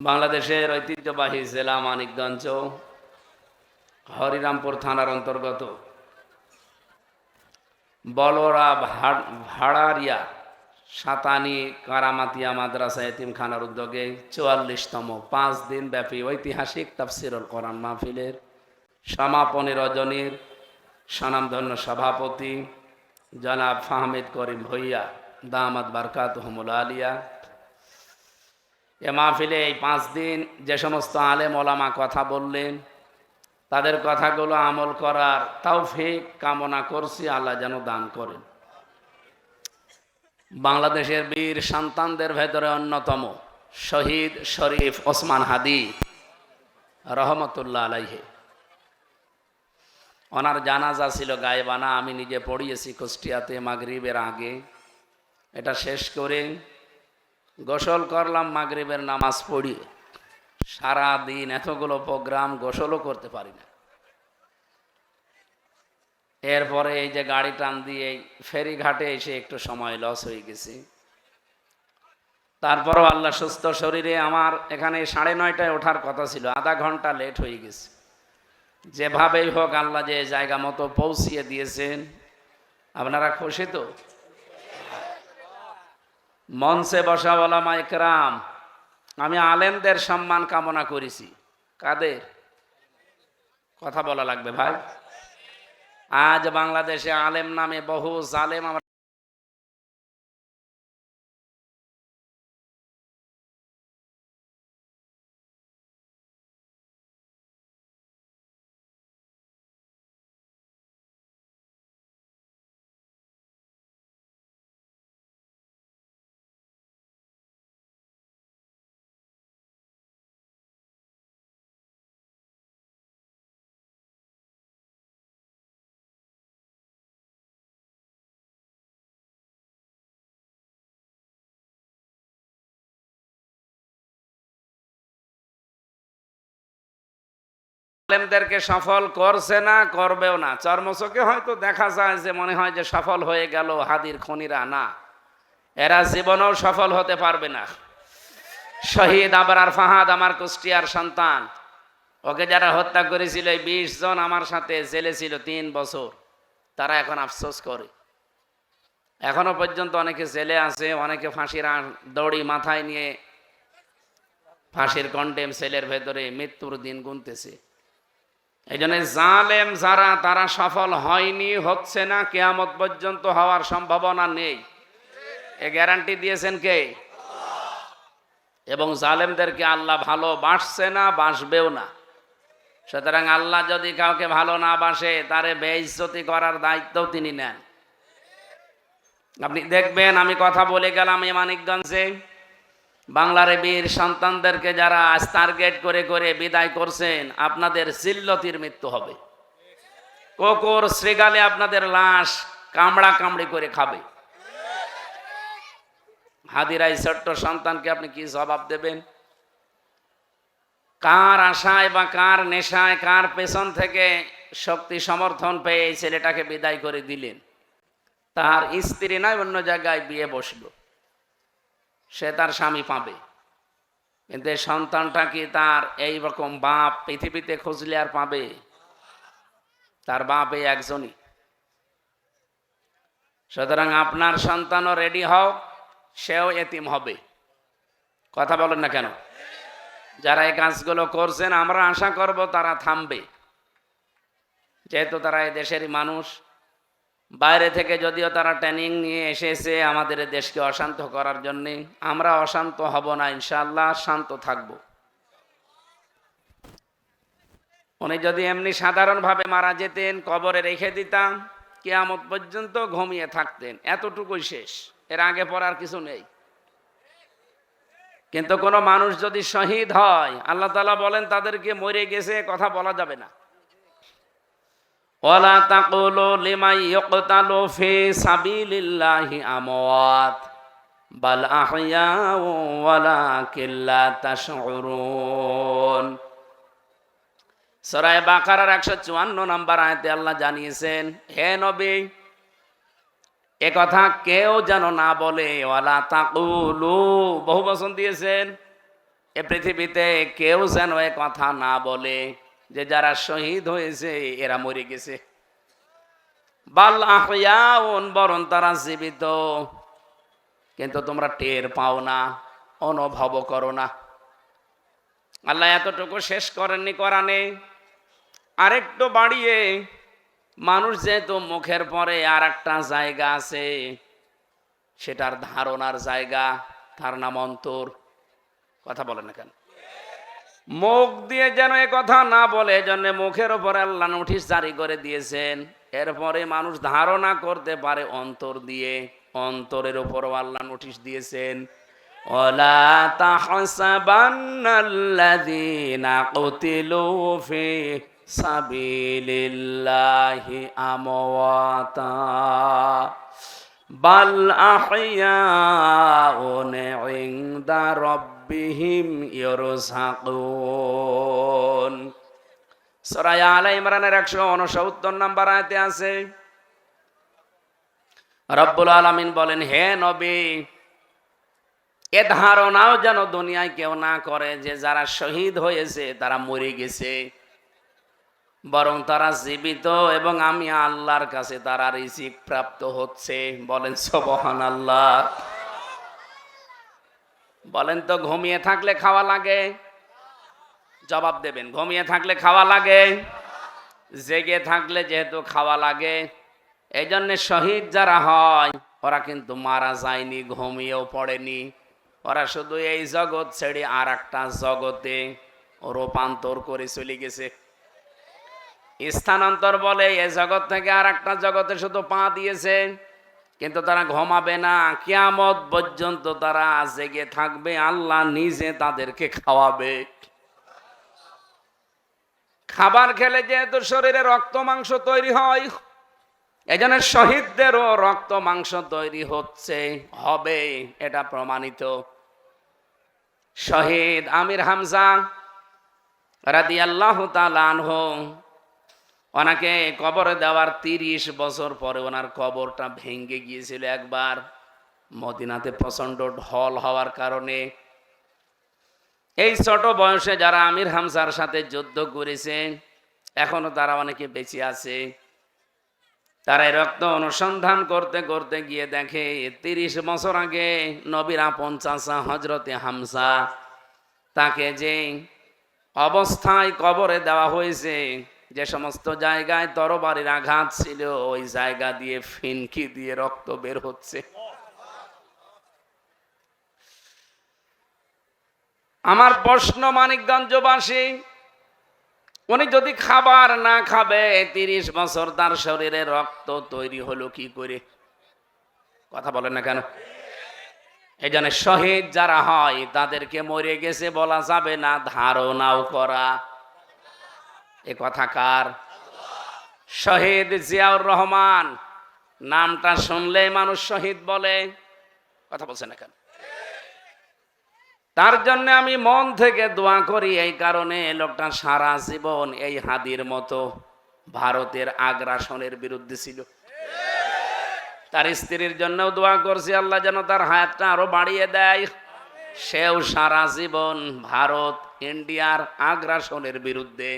বাংলাদেশের ঐতিহ্যবাহী জেলা মানিকগঞ্জ হরিরামপুর থানার অন্তর্গত বলরা ভাড়ারিয়া সাতানি কারামাতিয়া মাদ্রাসা এতিমখানার উদ্যোগে ৪৪তম ৫ দিন ব্যাপী ঐতিহাসিক তাফসিরুল কোরআন মাহফিলের সমাপনী রজনীর স্বনামধন্য সভাপতি জনাব ফাহমিদ করিম ভূঁইয়া দামাত বারকাতুহুমুল আলিয়া এ মাহফিলে এই ৫ দিন যে সমস্ত আলেম ওলামা কথা বললেন তাদের কথাগুলো আমল করার তৌফিক কামনা করছি, আল্লাহ যেন দান করেন। বাংলাদেশের বীর সন্তানদের ভেতরে অন্যতম শহীদ শরীফ ওসমান হাদি রহমতুল্লাহ আলাইহি, ওনার জানাজা ছিল গায়েবানা। আমি নিজে পড়িয়েছি কুষ্টিয়াতে মাগরিবের আগে। এটা শেষ করে গোসল করলাম মাগরিবের নামাজ পড়িয়ে। সারা দিন এতগুলো প্রোগ্রাম গোসলও করতে পারি না। এরপরে এই যে গাড়ি টান দিয়ে ফেরিঘাটে এসে একটু সময় লস হয়ে গেছে। তারপরও আল্লাহ সুস্থ শরীরে আমার এখানে 9:30টায় ওঠার কথা ছিল, আধা ঘন্টা লেট হয়ে গেছে। যেভাবেই হোক আল্লাহ যে জায়গা মতো পৌঁছিয়ে দিয়েছেন, আপনারা খুশি তো? মঞ্চে বসা ওলামা ইকরাম, আমি আলেমদের সম্মান কামনা করেছি। কাদের কথা বলা লাগবে ভাই? আজ বাংলাদেশে আলেম নামে বহু জালেম আমরা আলেমদেরকে সফল করছে না, করবেও না। চর্মচোখে হয়তো দেখা যায় যে মনে হয় যে সফল হয়ে গেল হাদির খনিরা, না, এরা জীবনেও সফল হতে পারবে না। শহীদ আবরার ফাহাদ আমার কুষ্টিয়ার সন্তান, ওকে যারা হত্যা করেছিল 20 জন আমার সাথে জেলে ছিল 3 বছর, তারা এখন আফসোস করে। এখনো পর্যন্ত অনেকে জেলে আছে, অনেকে ফাঁসির দড়ি মাথায় নিয়ে ফাঁসির কন্ডেম সেলের ভেতরে মৃত্যুর দিন গুনতেছে। এই জন্য জালেম যারা, তারা সফল হয়নি, হচ্ছে না, কিয়ামত পর্যন্ত হওয়ার সম্ভাবনা নেই। এ গ্যারান্টি দিয়েছেন কে? এবং জালেমদেরকে আল্লাহ ভালোবাসছে না, বাসবেও না। সুতরাং আল্লাহ যদি কাউকে ভালো না বাসে, তারে বেইজ্জতি করার দায়িত্বও তিনি নেন। আপনি দেখবেন, আমি কথা বলে গেলাম এই মানিকগঞ্জে বাংলার বীর সন্তানদেরকে যারা আজ টার্গেট করে করে বিদায় করছেন, আপনাদের জিল্লতির মৃত্যু হবে। কুকুর শ্রীগালে আপনাদের লাশ কামড়া কামড়ি করে খাবে। হাদিরাই ছোট্ট সন্তানকে আপনি কি জবাব দেবেন? কার আশায় বা কার নেশায়, কার পেছন থেকে শক্তি সমর্থন পেয়ে এই ছেলেটাকে বিদায় করে দিলেন? তার স্ত্রী নয়, অন্য জায়গায় বিয়ে বসলো, সে তার স্বামী পাবে। কিন্তু এই সন্তানটা কি তার এই রকম বাপ পৃথিবীতে খুঁজলে আর পাবে? তার বাপ এই একজনই। সুতরাং আপনার সন্তানও রেডি হও, সেও এতিম হবে। কথা বলেন না কেন? যারা এই কাজগুলো করছেন, আমরা আশা করব তারা থামবে, যেহেতু তারা এই দেশেরই মানুষ। বাইরে থেকে যদিও তারা ট্রেনিং নিয়ে এসেছে আমাদের দেশকে অশান্ত করার জন্যে, আমরা অশান্ত হব না ইনশাআল্লাহ, শান্ত থাকব। উনি যদি এমনি সাধারণভাবে মারা যেতেন, কবরে রেখে দিতাম, কিয়ামত পর্যন্ত ঘুমিয়ে থাকতেন, এতটুকুই শেষ, এর আগে পড়ার কিছু নেই। কিন্তু কোনো মানুষ যদি শহীদ হয়, আল্লাহ তাআলা বলেন তাদেরকে মরে গেছে কথা বলা যাবে না। ওয়ালা তাকুলু লিমান ইয়ুকতালু ফি সাবিলিল্লাহি আমওয়াত বাল আহইয়াউ ওয়ালাকিন লা তাশউরুন। সূরা বাকারার 154 নম্বর আয়াতে আল্লাহ জানিয়েছেন, হে নবী, এ কথা কেউ যেন না বলে। ওয়ালা তাকুলু বহু বচন দিয়েছেন, এ পৃথিবীতে কেউ যেন এ কথা না বলে যে যারা শহীদ হয়েছে এরা মরে গেছে। বাল আহইয়াউন, বরং তারা জীবিত, কিন্তু তোমরা টের পাও না, অনুভব করো না। আল্লাহ এতটুকু শেষ করেননি কোরআনে, আরেকটু বাড়িয়ে, মানুষ যেহেতু মুখের পরে আর একটা জায়গা আছে, সেটার ধারণার জায়গা, তার নাম অন্তর। কথা বলেন না কেন? মুখ দিয়ে যেন এ কথা না বলে, এজন্য মুখের উপরে আল্লাহ নোটিশ জারি করে দিয়েছেন। এরপরে মানুষ ধারণা করতে পারে অন্তর দিয়ে, অন্তরের উপরও আল্লাহ নোটিশ দিয়েছেন। ওয়ালা তাহসাবান্নাল্লাযীনা কুতিলু ফি সাবিলিল্লাহি আমওয়াতা বাল আহইয়াউন ইনদা রাব্বিহিম ইরযাকুন। সূরা আলে ইমরানের 169 নম্বর আয়াতে আছে, রব্বুল আলামিন বলেন, হে নবী, এ ধারণাও যেন দুনিয়ায় কেউ না করে যে যারা শহীদ হয়েছে তারা মরে গেছে, বরং তারা জীবিত এবং আমি আল্লাহর কাছে তারা রিজিক প্রাপ্ত হচ্ছে। বলেন সুবহানাল্লাহ। বলেন তো, ঘুমিয়ে থাকলে খাওয়া লাগে? জবাব দেবেন, ঘুমিয়ে থাকলে খাওয়া লাগে? জেগে থাকলে যেহেতু খাওয়া লাগে, এই জন্য শহীদ যারা হয় ওরা কিন্তু মারা যায়নি, ঘুমিয়েও পড়েনি, ওরা শুধু এই জগৎ ছেড়ে আর একটা জগতে রূপান্তর করে চলে গেছে। স্থানান্তর বলে, এই জগৎ থেকে আর একটা জগতে শুধু পা দিয়েছে, কিন্তু তারা ঘুমাবে না, কিয়ামত পর্যন্ত তারা জেগে থাকবে, আল্লাহ নিজে তাদেরকে খাওয়াবে। খাবার খেলে যেহেতু শরীরে রক্ত মাংস তৈরি হয়, এজন্য শহীদদেরও রক্ত মাংস তৈরি হচ্ছে, হবে, এটা প্রমাণিত। শহীদ আমির হামজা রাদিয়াল্লাহু তাআলা আনহু, ওনাকে কবরে দেওয়ার 30 বছর পরে ওনার কবরটা ভেঙে গিয়েছিল একবার, মদিনাতে প্রচন্ড ঢল হওয়ার কারণে। এই ছোট বয়সে যারা আমির হামজার সাথে যুদ্ধ করেছে, এখনো তারা অনেকে বেঁচে আছে। তারা এই রক্ত অনুসন্ধান করতে করতে গিয়ে দেখে 30 বছর আগে নবীর আপন চাচা হযরতে হামজা, তাকে যে অবস্থায় কবরে দেওয়া হয়েছে, যে সমস্ত জায়গায় তরবারির আঘাত ছিল, ওই জায়গা দিয়ে ফিনকি দিয়ে রক্ত বের হচ্ছে। আমার প্রশ্ন, মানিকগঞ্জবাসী, উনি যদি খাবার না খাবে, 30 বছর তার শরীরে রক্ত তৈরি হলো কি করে? কথা বলেন না কেন? এই জন্য শহীদ যারা হয় তাদেরকে মরে গেছে বলা যাবে না, ধারণাও করা। এ কথা কার? শহীদ জিয়াউর রহমান, নামটা শুনলেই মানুষ শহীদ বলে। কথা বলছেন না কেন? তার জন্য আমি মন থেকে দোয়া করি, এই কারণে লোকটা সারা জীবন এই হাদির মতো ভারতের আগ্রাসনের বিরুদ্ধে ছিল। তার স্ত্রীর জন্যও দোয়া করছি, আল্লাহ যেন তার হায়াতটা আরো বাড়িয়ে দেয়। সেও সারা জীবন ভারত ইন্ডিয়ার আগ্রাসনের বিরুদ্ধে।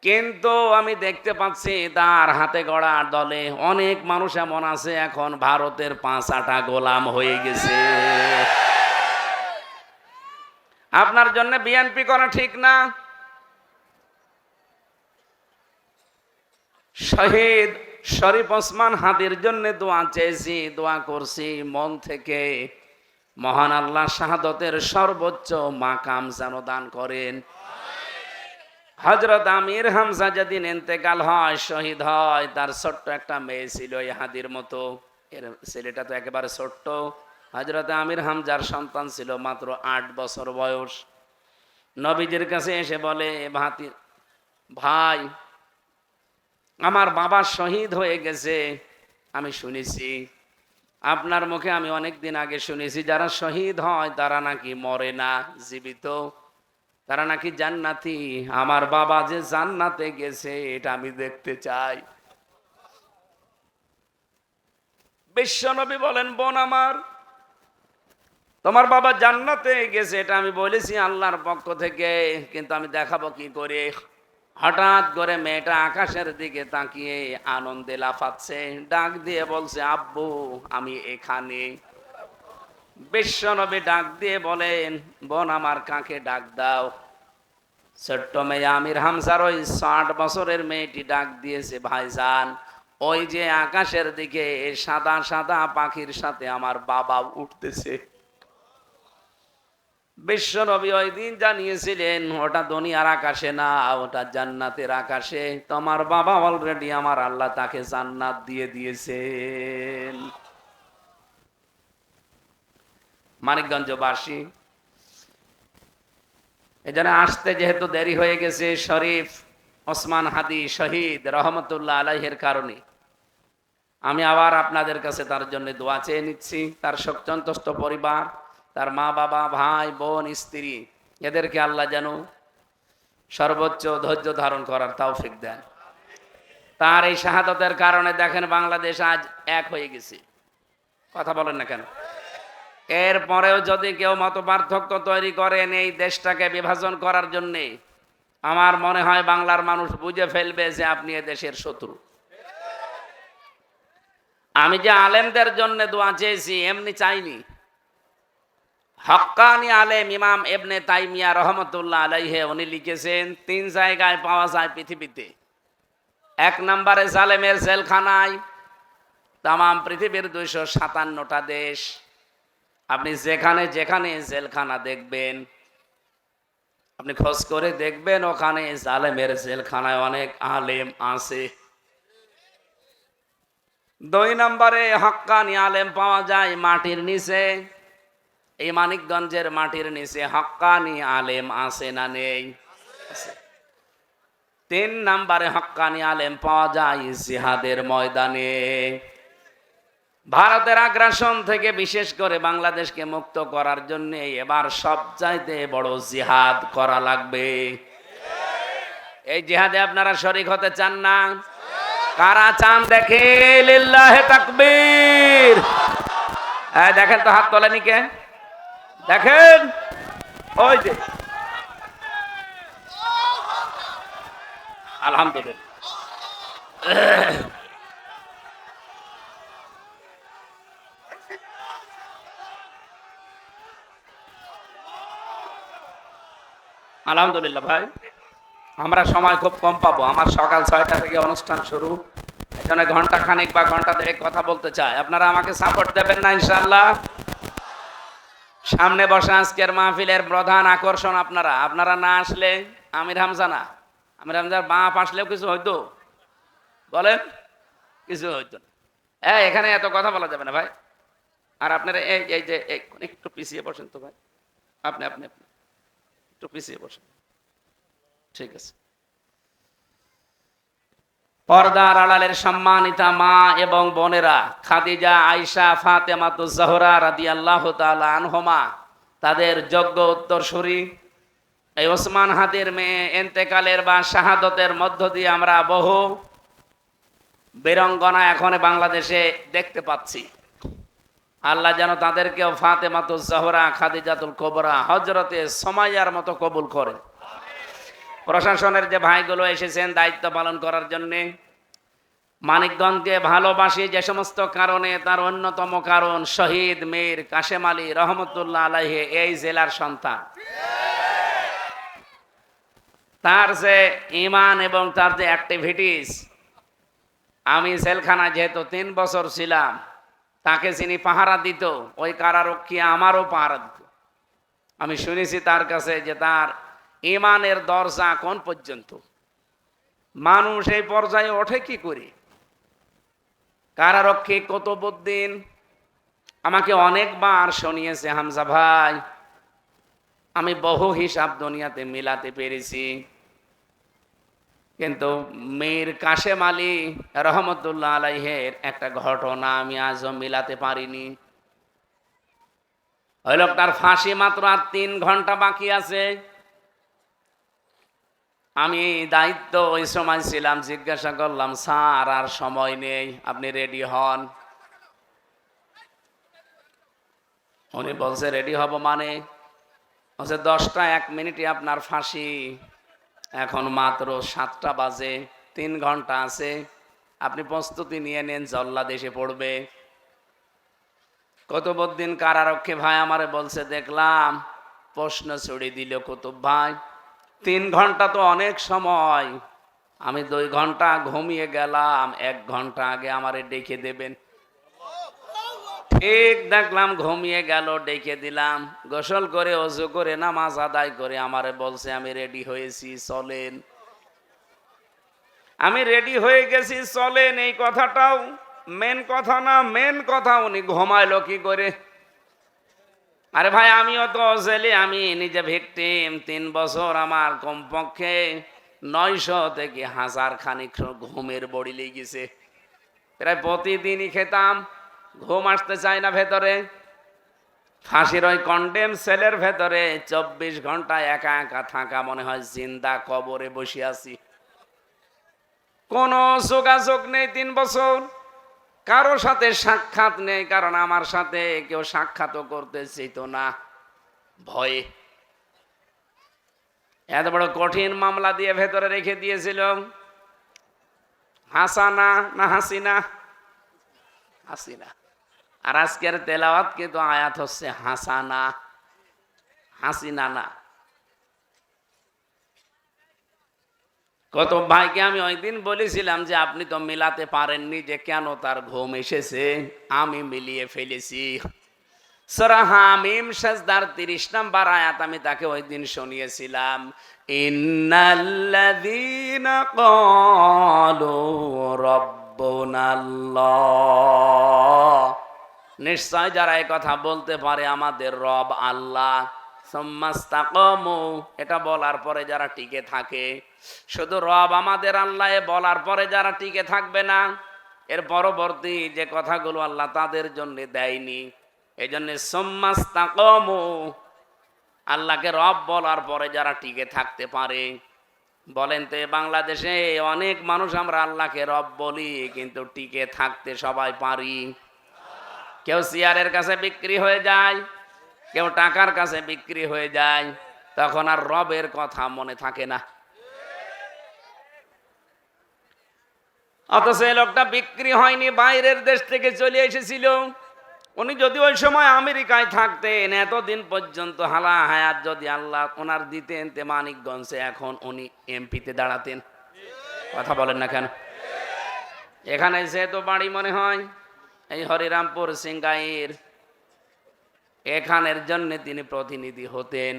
কিন্তু আমি দেখতে পাচ্ছি তার হাতে গড়া দলে অনেক মানুষ এমন আছে এখন ভারতের 5 গোলাম হয়ে গেছে। আপনার জন্য বিএনপি করা ঠিক না। শহীদ শরীফ ওসমান হাদির জন্য দোয়া চেয়েছি, দোয়া করছি মন থেকে, মহান আল্লাহ শাহাদতের সর্বোচ্চ মাকাম যেন দান করেন। হযরত আমির হামজা যেদিন ইন্তেকাল হয়, শহীদ হয়, তার ছোট্ট একটা মেয়ে ছিল এই হাদির মতো। এর ছেলেটা তো একেবারে ছোট্ট। হযরত আমির হামজার সন্তান ছিল মাত্র 8 বছর বয়স। নবীজির কাছে এসে বলে, ভাই, আমার বাবা শহীদ হয়ে গেছে, আমি শুনেছি আপনার মুখে, আমি অনেক দিন আগে শুনেছি যারা শহীদ হয় তারা নাকি মরে না, জীবিত, তারা নাকি জান্নাতি। আমার বাবা যে জান্নাতে গেছে এটা আমি দেখতে চাই। বিশ্বনবী বলেন, বোন আমার, তোমার বাবা জান্নাতে গেছে, এটা আমি বলেছি আল্লাহর পক্ষ থেকে, কিন্তু আমি দেখাবো কি করে। হঠাৎ করে মেয়েটা আকাশের দিকে তাকিয়ে আনন্দে লাফাচ্ছে, ডাক দিয়ে বলছে, আব্বু আমি এখানে। বিশ্বনবী ডাক দিয়ে বলেন, বোন আমার কাকে ডাক দাও। ছোট্ট মেয়ে আমির হামজার ওই 60 বছরের মেয়েটি ডাক দিয়েছে, ভাইজান ওই যে আকাশের দিকে সাদা সাদা পাখির সাথে আমার বাবা উঠতেছে। বিশ্বনবী ওই দিন জানিয়েছিলেন, ওটা দুনিয়ার আকাশে না, ওটা জান্নাতের আকাশে। তোমার বাবা অলরেডি আমার আল্লাহ তাকে জান্নাত দিয়ে দিয়েছেন। মানিকগঞ্জবাসী, এজন্য আসতে যেহেতু দেরি হয়ে গেছে, শরীফ ওসমান হাদি শহীদ রহমতুল্লাহ আলাইহের কারণে আমি আবার আপনাদের কাছে তার জন্য দোয়া চেয়ে নিচ্ছি। তার শোকসন্তপ্ত পরিবার, তার মা বাবা, ভাই বোন, স্ত্রী, এদেরকে আল্লাহ যেন সর্বোচ্চ ধৈর্য ধারণ করার তৌফিক দেন। তার এই শাহাদতের কারণে দেখেন বাংলাদেশ আজ এক হয়ে গেছে। কথা বলেন না কেন? এরপরেও যদি কেউ মত পার্থক্য তৈরি করেন এই দেশটাকে বিভাজন করার জন্যে, আমার মনে হয় বাংলার মানুষ বুঝে ফেলবে যে আপনি এ দেশের শত্রু। আমি যে আলেমদের জন্য দোয়া চেয়েছি এমনি চাইনি। হক্কানি আলেম ইমাম ইবনে তাইমিয়া রহমতুল্লাহ আলাইহি উনি লিখেছেন, 3 জায়গায় পাওয়া যায় পৃথিবীতে। 1 নম্বরে জালেমের জেলখানায়, তামাম পৃথিবীর 257টা দেশ। আপনি যেখানে যেখানে জেলখানা দেখবেন, আপনি খোঁজ করে দেখবেন ওখানে জালেমের জেলখানায় অনেক আলেম আছে। 2 নম্বরে হক্কানি আলেম পাওয়া যায় মাটির নিচে। এই মানিকগঞ্জের মাটির নিচে হক্কানি আলেম আছে না নেই? 3 নম্বরে হক্কানি আলেম পাওয়া যায় জিহাদের ময়দানে। ভারতের আগ্রাসন থেকে বিশেষ করে বাংলাদেশকে মুক্ত করার জন্য এবার সবচাইতে বড় জিহাদ করা লাগবে। এই জিহাদে আপনারা শরীক হতে চান না? কারা চান দেখে লিল্লাহে তাকবীর। দেখেন তো হাত তোলেনি কে? দেখেন ওই যে, আলহামদুলিল্লাহ। আলহামদুলিল্লাহ ভাই, আমরা সময় খুব কম পাবো। আমার সকাল 6টা থেকে অনুষ্ঠান শুরু, এখানে ঘন্টা খানিক বা ঘন্টা 2 কথা বলতে চাই। আপনারা আমাকে সাপোর্ট দেবেন না ইনশাআল্লাহ? সামনে বসে আজকের মাহফিলের প্রধান আকর্ষণ আপনারা। আপনারা না আসলে আমির হামজা না, আমির হামজার বাপ আসলেও কিছু হইতো? বলেন, কিছু হইতো না। এখানে এত কথা বলা যাবে না ভাই। আর আপনারা এই যে একটু পিছিয়ে বসেন তো ভাই, আপনি আপনি আপনি একটু পিছিয়ে বসেন, ঠিক আছে। পর্দার আড়ালের সম্মানিতা মা এবং বোনেরা, খাদিজা, আয়েশা, ফাতেমাতুজ জোহরা রাদিয়াল্লাহু তাআলা আনহুমা, তাদের যোগ্য উত্তরসূরি এই ওসমান হাদির মেয়ে ইন্তেকালের বা শাহাদতের মধ্য দিয়ে আমরা বহু বীরাঙ্গনা এখন বাংলাদেশে দেখতে পাচ্ছি। আল্লাহ যেন তাদেরকেও ফাতেমাতুজ জোহরা, খাদিজাতুল কুবরা, হযরতে সুমাইয়ার মতো কবুল করে। প্রশাসনের যে ভাইগুলো এসেছেন দায়িত্ব পালন করার জন্যে, মানিকগঞ্জকে ভালোবাসি যে সমস্ত কারণে, তার অন্যতম কারণ শহীদ মীর কাশেম আলী রহমতুল্লাহ আলাইহি এই জেলার সন্তান। তার যে ঈমান এবং তার যে অ্যাক্টিভিটিস, আমি জেলখানায় যেহেতু 3 বছর ছিলাম, তাকে যিনি পাহারা দিত ওই কারারক্ষী আমারও পাহারা দিত। আমি শুনেছি তার কাছে যে তার ঈমানের দরজা কোন পর্যন্ত, মানুষ এই পর্যায়ে ওঠে কি করে। কারারক্ষী কুতুবউদ্দিন আমাকে অনেকবার শুনিয়েছে, হামজা ভাই আমি বহু হিসাব দুনিয়াতে মিলাতে পেরেছি, কিন্তু মীর কাশেম আলী রহমতুল্লাহ আলাইহের একটা ঘটনা আমি আজও মিলাতে পারিনি। ওই লোকটার ফাঁসি মাত্র আর 3 ঘন্টা বাকি আছে। আমি দায়িত্ব ওই সময় ছিলাম, জিজ্ঞাসা করলাম, স্যার আর সময় নেই, আপনি রেডি হন। উনি বলছে রেডি হব মানে, বলছে 10টা 1 মিনিটে আপনার ফাঁসি। এখন মাত্র 7টা বাজে, 3 ঘন্টা আছে, আপনি প্রস্তুতি নিয়ে নেন, জল্লাদ এসে পড়বে। কুতুবউদ্দিন কারারক্ষী ভাই আমারে বলছে, দেখলাম প্রশ্ন ছুড়ে দিল কুতুব ভাই, 3 ঘন্টা তো অনেক সময়, আমি 2 ঘন্টা ঘুমিয়ে গেলাম, 1 ঘন্টা আগে আমারে ডেকে দেবেন। ঠিক দেখলাম ঘুমিয়ে গেল, ডেকে দিলাম, গোসল করে ওযু করে নামাজ আদায় করে আমারে বলছে আমি রেডি হয়েছি, চলেন। আমি রেডি হয়ে গেছি, চলেন, এই কথাটাও মেন কথা না, মেন কথা উনি ঘুমাইলো কি করে। আরে ভাই আমিও তো জেলে, আমি নিজে ভিকটিম, 3 বছর আমার কমপক্ষে 900 থেকে 1000 খানিক ঘুমের বড়ি লেগেছে, প্রায় প্রতিদিনই খেতাম, ঘুম আসতে চায় না ভেতরে। ফাঁসির ওই কন্ডেম সেলের ভেতরে 24 ঘন্টা একা একা থাকা, মনে হয় জিন্দা কবরে বসে আছি। কোনো যোগাযোগ নেই 3 বছর, কারো সাথে সাক্ষাৎ নেই, কারণ আমার সাথে কেউ সাক্ষাৎও করতে চাইতো না ভয়ে। এত বড় কঠিন মামলা দিয়ে ভেতরে রেখে দিয়েছিল। হাসানা না হাসিনা? হাসিনা। আর আজকের তেলাওয়াত কিন্তু আয়াত হচ্ছে হাসানা, হাসিনা না। কত ভাইকে আমি ওই দিন বলেছিলাম যে আপনি তো মিলাতে পারেননি যে কেন তার ঘুম এসেছে, আমি মিলিয়ে ফেলেছি। সূরা হামিম সাজদার 30 নম্বর আয়াত আমি তাকে ওই দিন শুনিয়েছিলাম, ইন্নাল্লাযীনা ক্বালু রাব্বুনাল্লাহ, নিশ্চয় যারা এই কথা বলতে পারে আমাদের রব আল্লাহ, সুম্মাস্তাকামু, এটা বলার পরে যারা টিকে থাকে, শুধু রব আমাদের আল্লাহ বলার পরে যারা টিকে থাকবে না, এর পরবর্তী যে কথাগুলো আল্লাহ তাদের জন্য দেয়নি, এই জন্য সুম্মাস্তাকামু, আল্লাহকে রব বলার পরে যারা টিকে থাকতে পারে। বলেন তো বাংলাদেশে অনেক মানুষ আমরা আল্লাহকে রব বলি, কিন্তু টিকে থাকতে সবাই পারি? কেউ চেয়ারের কাছে বিক্রি হয়ে যায়, কেউ টাকার কাছে বিক্রি হয়ে যায়, তখন আর রবের কথা মনে থাকে না। অথচ এই লোকটা বিক্রি হয়নি, বাইরের দেশ থেকে চলে এসেছিল। উনি যদি ওই সময় আমেরিকায় থাকতেন, এতদিন পর্যন্ত হালা হায়াত যদি আল্লাহ ওনার দিতেন, তে মানিকগঞ্জে এখন উনি এমপিতে দাঁড়াতেন। কথা বলেন না কেন? এখানে যেহেতু বাড়ি মনে হয় এই হরিরামপুর সিংগাইর, এখানের জন্য তিনি প্রতিনিধি হতেন।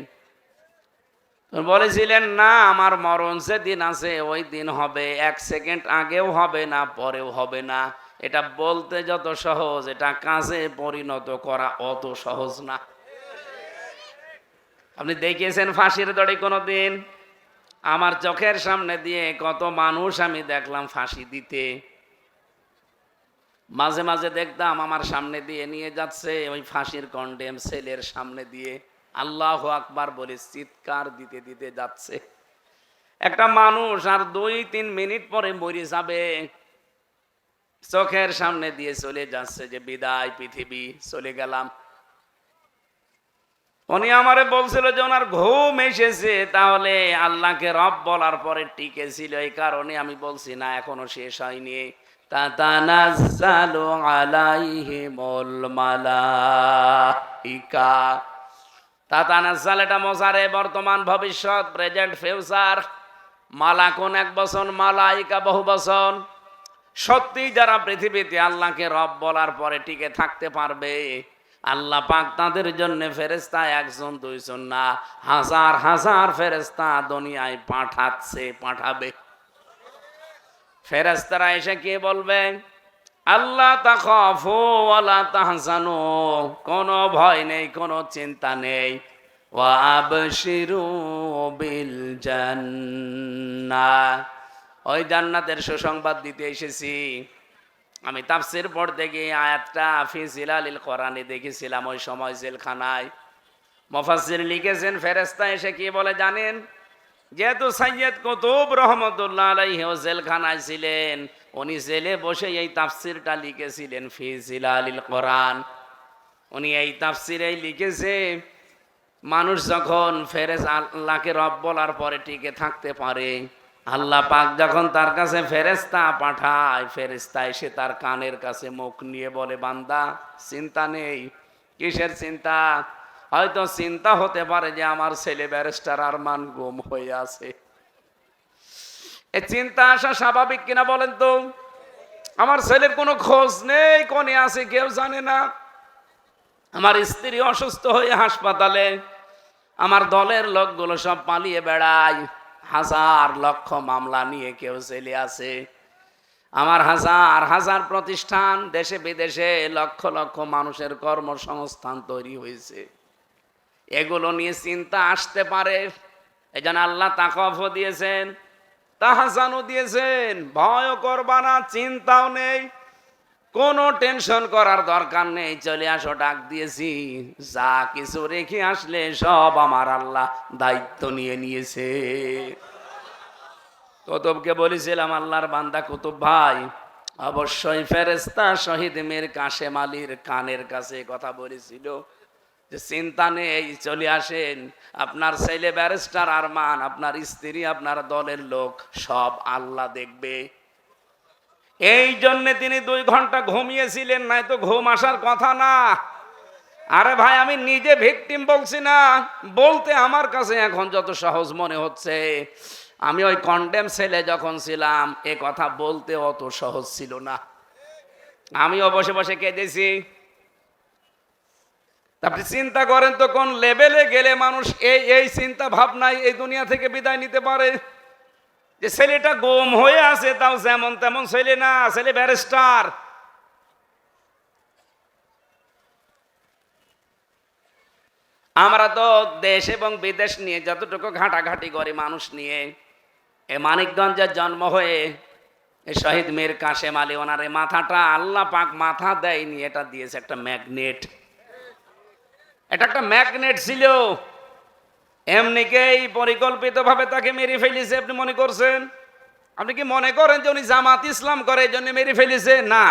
বলেছিলেন না, আমার মরণ যে দিন আছে ওই দিন হবে, 1 সেকেন্ড আগেও হবে না, পরেও হবে না। এটা বলতে যত সহজ, এটা কাজে পরিণত করা অত সহজ না। আপনি দেখিয়েছেন ফাঁসির দড়ি কোনোদিন? আমার চোখের সামনে দিয়ে কত মানুষ আমি দেখলাম ফাঁসি দিতে, মাঝে মাঝে দেখতাম আমার সামনে দিয়ে নিয়ে যাচ্ছে ওই ফাঁসির কন্ডেম সেলের সামনে দিয়ে, আল্লাহু আকবার বলে চিৎকার দিতে দিতে যাচ্ছে। একটা মানুষ আর 2-3 মিনিট পরে মরে যাবে, চোখের সামনে দিয়ে চলে যাচ্ছে, যে বিদায় পৃথিবী, চলে গেলাম। উনি আমারে বলছিল যে ওনার ঘুম এসেছে, তাহলে আল্লাহকে রব বলার পরে টিকে ছিল, এই কারণে আমি বলছি না এখনো শেষ হয়নি। তাতানাজ্জালু আলাইহিমুল মালাইকা, তাতানাজ্জাল এটা মোজারে, বর্তমান ভবিষ্যৎ, প্রেজেন্ট ফিউচার। মালাকুন 1 বছর, মালাইকা বহু বছর। সত্যি যারা পৃথিবীতে আল্লাহকে রব বলার পরে টিকে থাকতে পারবে, আল্লাহ পাক তাদের জন্য ফেরেশতা 1 জন 2 জন না, হাজার হাজার ফেরেশতা দুনিয়ায় পাঠাচ্ছে, পাঠাবে। ফেরেশতারা এসে কি বলবে? আল্লাহ তাখাফু ওয়ালা তাহজানু, কোনো ভয় নেই, কোনো চিন্তা নেই, ওয়া আবশিরু বিল জান্নাহ, ওই জান্নাতের সুসংবাদ দিতে এসেছি। আমি তাফসীর পড়তে গিয়ে আয়াতটা ফি জিলালিল কোরআনে দেখেছিলাম, ওই সময় জেলখানায়। মুফাসসির লিখেছেন ফেরেশতা এসে কি বলে জানেন? যেহেতু সৈয়দ কুতুব রহমতুল্লাহ আলাইহি জেলখানায় ছিলেন, উনি জেলে বসে এই তাফসীরটা লিখেছিলেন ফি জিলালিল কোরআন। উনি এই তাফসিরে লিখেছে, মানুষ যখন আল্লাহকে রব বলার পরে টিকে থাকতে পারে, আল্লাহ পাক যখন তার কাছে ফেরেশতা পাঠায়, ফেরেশতা এসে তার কানের কাছে মুখ নিয়ে বলে, বান্দা চিন্তা নেই। কিসের চিন্তা? হয়তো চিন্তা হতে পারে যে আমার ছেলে ব্যারিস্টার আরমান গুম হয়ে আছে। এই চিন্তা আসা স্বাভাবিক কিনা বলেন তো? আমার ছেলের কোনো খোঁজ নেই, কোনে আছে কেউ জানে না। আমার স্ত্রী অসুস্থ হয়ে হাসপাতালে, আমার দলের লোকগুলো সব পালিয়ে বেড়ায়, হাজার লক্ষ মামলা নিয়ে কেউ জেলে আছে। আমার হাজার হাজার প্রতিষ্ঠান দেশে বিদেশে লক্ষ লক্ষ মানুষের কর্মসংস্থান তৈরি হয়েছে। এগুলো নিয়ে চিন্তা আসতে পারে। এই জন্য আল্লাহ তাকওয়া দিয়েছেন, তাহজানও দিয়েছেন। ভয়ও করবা না, চিন্তাও নেই, কোনো টেনশন করার দরকার নেই। চলে আসো, ডাক দিয়েছি। যা কিছু রেখে আসলে সব আমার আল্লাহ দায়িত্ব নিয়ে নিয়েছে। কুতুবকে বলেছিলাম, আল্লাহর বান্দা কুতুব ভাই, অবশ্যই ফেরেশতা শহীদ মীর কাশেম আলীর কানের কাছে কথা বলেছিল যে চিন্তা নেই, চলে আসেন। আপনার ছেলে ব্যারিস্টার আরমান, আপনার স্ত্রী, আপনার দলের লোক সব আল্লাহ দেখবে। এই জন্য তিনি 2 ঘন্টা ঘুমিয়েছিলেন, নাই তো ঘুম আসার কথা না। আরে ভাই, আমি নিজে ভিকটিম বলছি না, বলতে আমার কাছে এখন যত সহজ মনে হচ্ছে। আমি ওই কন্ডেম সেলে যখন ছিলাম, এ কথা বলতে অত সহজ ছিল না। আমিও বসে বসে কেঁদেছি। আপনি চিন্তা করেন তো কোন লেভেলে গেলে মানুষ এই চিন্তা ভাবনায় এই দুনিয়া থেকে বিদায় নিতে পারে। যে ছেলেটা গুম হয়ে আছে, তাও যেমন তেমন ছেলে না, ছেলে ব্যারিস্টার। আমরা তো দেশ এবং বিদেশ নিয়ে যতটুকু ঘাটাঘাটি করি মানুষ নিয়ে, এ মানিকগঞ্জের জন্ম হয়ে শহীদ মীর কাশেম আলী, ওনার এই মাথাটা আল্লাহ পাক মাথা দেয়নি, এটা দিয়েছে একটা ম্যাগনেট। এটা একটা ম্যাগনেট ছিল, এমনিকেই পরিকল্পিতভাবে তাকে মেরে ফেলেছে। আপনি মনে করছেন? আপনি কি মনে করেন যে উনি জামাত ইসলাম করে এই জন্য মেরে ফেলেছে? না,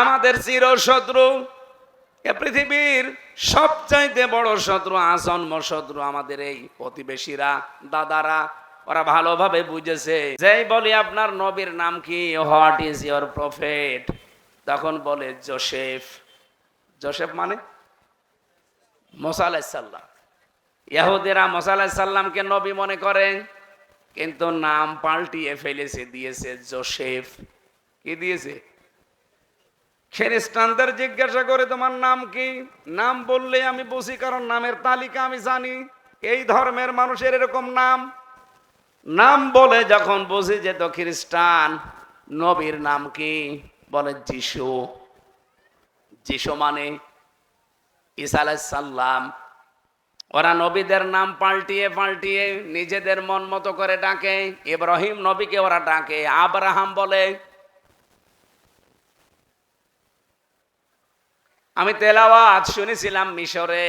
আমাদের চির শত্রু, এ পৃথিবীর সবচাইতে বড় শত্রু, আসন্ন শত্রু আমাদের এই প্রতিবেশীরা, দাদারা। ওরা ভালোভাবে বুঝেছে। যেই বলি আপনার নবীর নাম কি, হোয়াট ইজ ইয়োর প্রফেট, তখন বলে জোসেফ। জোসেফ মানে মুসা আলাইহিস সালাম। ইহুদিরা মুসা আলাইহিস সালামকে নবী মনে করে, কিন্তু নাম পাল্টিয়ে ফেলেছে, দিয়েছে জোসেফ। কি দিয়েছে? খ্রিস্টানদের জিজ্ঞাসা করে তোমার নাম কি, নাম বললে আমি বুঝি, কারণ নামের তালিকা আমি জানি। এই ধর্মের মানুষের এরকম নাম, নাম বলে যখন বুঝি যে তো খ্রিস্টান। নবীর নাম কি? বলে যিশু। যিশু মানে ঈসা আলাইহিস সালাম। ওরা নবীদের নাম পাল্টিয়ে পাল্টিয়ে নিজেদের মন মতো করে ডাকে। ইব্রাহিম নবীকে ওরা ডাকে আব্রাহাম বলে। আমি তেলাওয়াত শুনেছিলাম, মিশরে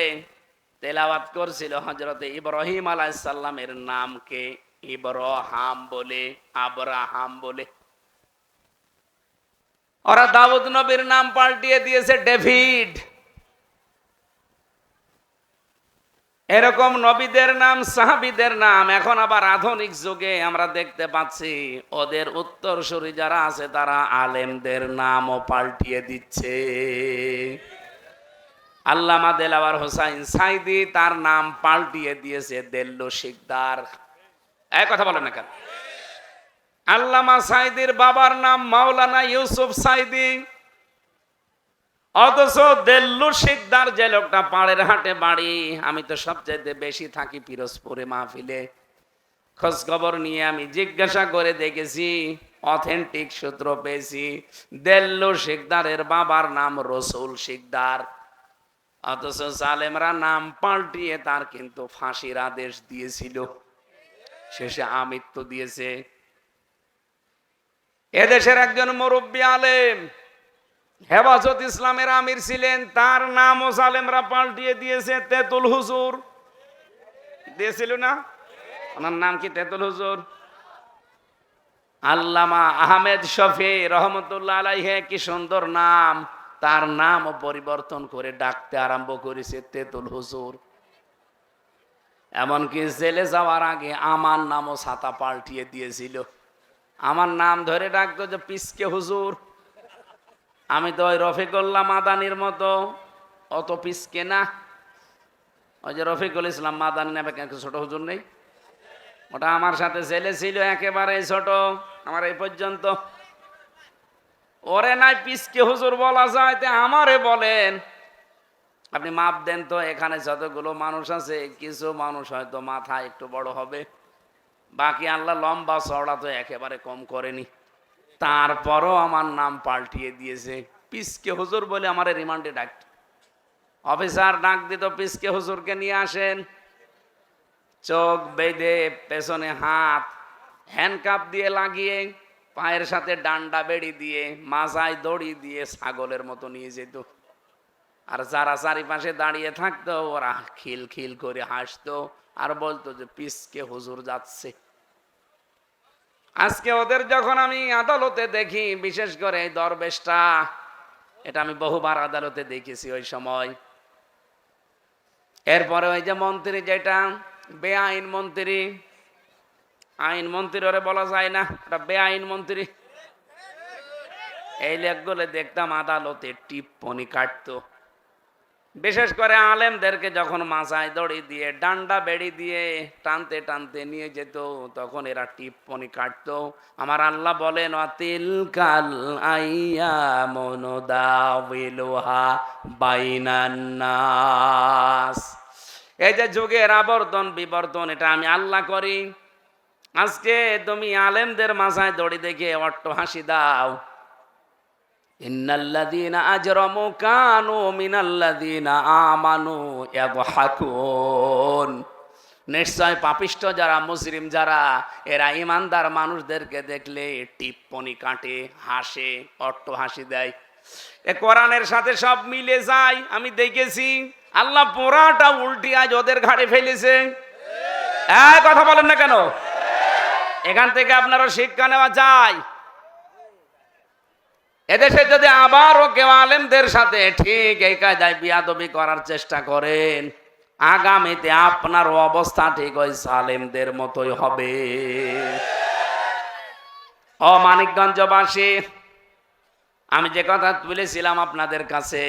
তেলাওয়াত করছিল হযরতে ইব্রাহিম আলাইহিস সালামের নামকে ইব্রাহাম বলে, আব্রাহাম বলে। ওরা দাউদ নবীর নাম পাল্টিয়ে দিয়েছে ডেভিড। এরকম নবীদের নাম, সাহাবীদের নাম এখন আবার আধুনিক যুগে আমরা দেখতে পাচ্ছি ওদের উত্তরসূরি যারা আছে তারা আলেমদের নামও পাল্টিয়ে দিচ্ছে। আল্লামা দেলাওয়ার হোসাইন সাইদি, তার নাম পাল্টিয়ে দিয়েছে দেল্লু শিকদার। এই কথা বলেন না কেন? আল্লামা সাইদির বাবার নাম মাওলানা ইউসুফ সাইদি, অথচ দেল্লু শিকদার যে লোকটা পাড়ের হাটে বাড়ি, আমি তো সবচেয়ে বেশি থাকি পিরোজপুরে মাহফিলে, খোঁজ খবর নিয়ে আমি জিজ্ঞাসা করে দেখেছি, অথেন্টিক সূত্র পেয়েছি, দেল্লু শিকদারের বাবার নাম রসুল শিকদার। অথচ জালেমরা নাম পাল্টিয়ে তার কিন্তু ফাঁসির আদেশ দিয়েছিল, শেষে আমৃত্যু দিয়েছে। এদেশের একজন মুরব্বী আলেম, হেফাজত ইসলামের আমির ছিলেন, তার নামও জালেমরা পাল্টিয়ে দিয়েছে তেতুল হুজুর। দিয়েছিল না? ওনার নাম কি তেতুল হুজুর? আল্লামা আহমেদ শফি রহমতুল্লাহ আলাইহি, কি সুন্দর নাম, তার নামও পরিবর্তন করে ডাকতে আরম্ভ করেছে তেতুল হুজুর। এমনকি জেলে যাওয়ার আগে আমার নামও ছাতা পাল্টিয়ে দিয়েছিল। আমার নাম ধরে ডাকতো যে পিসকে হুজুর। আমি তো ওই রফিকুল্লাহ মাদানির মতো অত পিসকে না। ওই যে রফিকুল ইসলাম মাদানি নামে ছোট হুজুর নেই, ওটা আমার সাথে জেলে ছিল, একেবারে ছোট, আমার এই পর্যন্ত। ওরে নাই পিসকে হুজুর বলা যায়, আমারে বলেন। আপনি মাপ দেন তো, এখানে যতগুলো মানুষ আছে কিছু মানুষ হয়তো মাথা একটু বড় হবে, বাকি আল্লাহ লম্বা চওড়া তো একেবারে কম করেনি। তারপরও আমার নাম পাল্টিয়ে দিয়েছে, পিসকে হুজুর বলে আমার রিমান্ডে ডাকত। অফিসার ডাক দিত, পিসকে হুজুরকে নিয়ে আসেন। চোখ বেঁধে পেছনে হাত হ্যান্ডকাপ দিয়ে লাগিয়ে, পায়ের সাথে ডান্ডা বেড়ি দিয়ে, মাজায় দড়ি দিয়ে ছাগলের মতো নিয়ে যেত। আর যারা চারিপাশে দাঁড়িয়ে থাকতো ওরা খিল খিল করে হাসতো আর বলতো যে পিসকে হুজুর যাচ্ছে। আজকে ওদের যখন আমি আদালতে দেখি, বিশেষ করে এই দরবেশটা, এটা আমি বহুবার আদালতে দেখেছি ওই সময়। এরপরে ওই যে মন্ত্রী, যেটা বেআইন মন্ত্রী, আইন মন্ত্রী ওরে বলা যায় না, ওটা বেআইন মন্ত্রী। এই লোকগুলো দেখতাম আদালতে টিপ্পনি কাটতো। বিশেষ করে আলেমদেরকে যখন মাথায় দড়ি দিয়ে ডান্ডা বেড়ি দিয়ে টানতে টানতে নিয়ে যেত, তখন এরা টিপ্পনি কাটতো। আমার আল্লাহ বলেন, তিলকাল আইয়ামু নুদাউিলুহা বাইনান নাস। এই যে যুগের আবর্তন বিবর্তন, এটা আমি আল্লাহ করি। আজকে তুমি আলেমদের মাথায় দড়ি দেখে অট্ট হাসি দাও। ইন্নাল্লাযীনা আজরামু কানু মিনাল্লাযীনা আমানু ইয়াদহাকুন। নিশ্চয় পাপিষ্ঠ যারা, মুজরিম যারা, এরা ইমানদার মানুষদেরকে দেখলে টিপ্পনি কাটে, হাসে, অট্ট হাসি দেয়। এ কোরআনের সাথে সব মিলে যায়, আমি দেখেছি। আল্লাহ পোড়াটা উল্টি আজ ওদের ঘাড়ে ফেলেছে। কথা বলেন না কেন? এখান থেকে আপনারা শিক্ষা নেওয়া যায়। এদেশে যদি আবারও কেউ আলেমদের সাথে ঠিক এই কায়দায় বিয়াদবি করার চেষ্টা করেন, আগামীতে আপনার অবস্থা ঠিক ওই সালেমদের মতোই হবে। ও মানিকগঞ্জবাসী, আমি যে কথা তুলেছিলাম আপনাদের কাছে,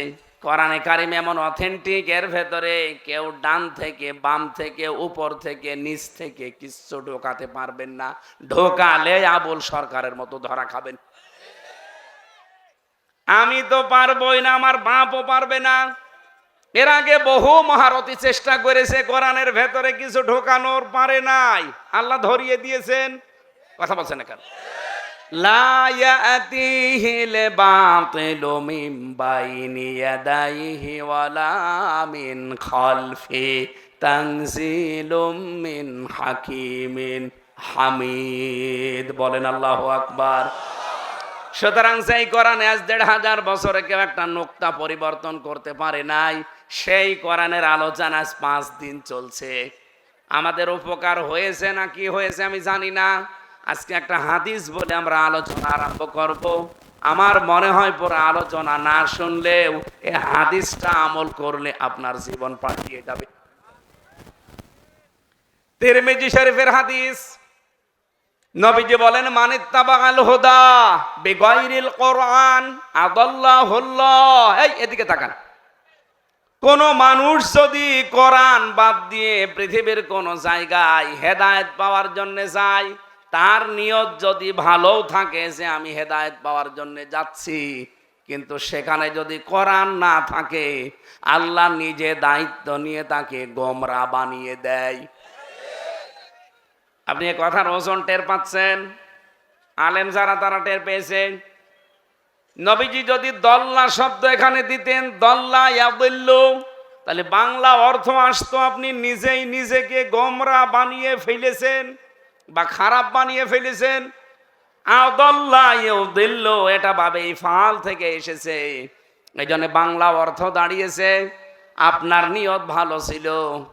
কোরআনে কারিম এমন অথেন্টিক, এর ভেতরে কেউ ডান থেকে বাম থেকে উপর থেকে নিচ থেকে কিচ্ছু ঢোকাতে পারবেন না। ঢোকালে আবুল সরকারের মতো ধরা খাবেন। আমি তো পারবই না, আমার বাপও পারবে না। এর আগে বহু মহারথী চেষ্টা করেছে কোরআনের ভেতরে কিছু ঢোকানোর, পারে নাই, আল্লাহ ধরিয়ে দিয়েছেন। কথা বলছেন না কেন? লা ইয়াতিহিল বাতিলু মিন বাইনি ইয়াদাইহি ওয়ালা মিন খালফি তানজিলুম মিন হাকিমিন হামিদ। বলেন আল্লাহু আকবার। সুতরাং সেই কোরআনে আজ ১৫০০ বছরে কেউ একটা নোক্তা পরিবর্তন করতে পারে নাই। সেই কোরআনের আলোচনা আজ ৫ দিন চলছে। আমাদের উপকার হয়েছে না কি হয়েছে আমি জানি না। আজকে একটা হাদিস বলে আমরা আলোচনা আরম্ভ করব। আমার মনে হয় পুরো আলোচনা না শুনলেও এই হাদিসটা আমল করলে আপনার জীবন পাল্টিয়ে যাবে। তিরমিজি শরীফের হাদিস, নবীজি বলেন, মানিত্তাবাল হুদা বিগাইরিল কোরআন আদাল্লাহুল্লাহ। এই এদিকে তাকান। কোন মানুষ যদি কোরআন বাদ দিয়ে পৃথিবীর কোন জায়গায় হেদায়েত পাওয়ার জন্য যায়, তার নিয়ত যদি ভালো থাকে যে আমি হেদায়েত পাওয়ার জন্য যাচ্ছি, কিন্তু সেখানে যদি কোরআন না থাকে, আল্লাহ নিজে দায়িত্ব নিয়ে তাকে গোমরা বানিয়ে দেয়। আপনি এই কথার ওজন টের পাচ্ছেন? আলেম যারা তারা টের পেয়েছেন। নবীজি যদি দল্লা শব্দ এখানে দিতেন, দল্লা ইয়াদিল্লু, তাহলে বাংলা অর্থ আসতো আপনি নিজেই নিজেকে গোমরা বানিয়ে ফেলেছেন বা খারাপ বানিয়ে ফেলেছেন। আদাল্লা ইয়াদিল্লু, এটা বাবে ইফআল থেকে এসেছে, এই জন্য বাংলা অর্থ দাঁড়িয়েছে আপনার নিয়ত ভালো ছিল,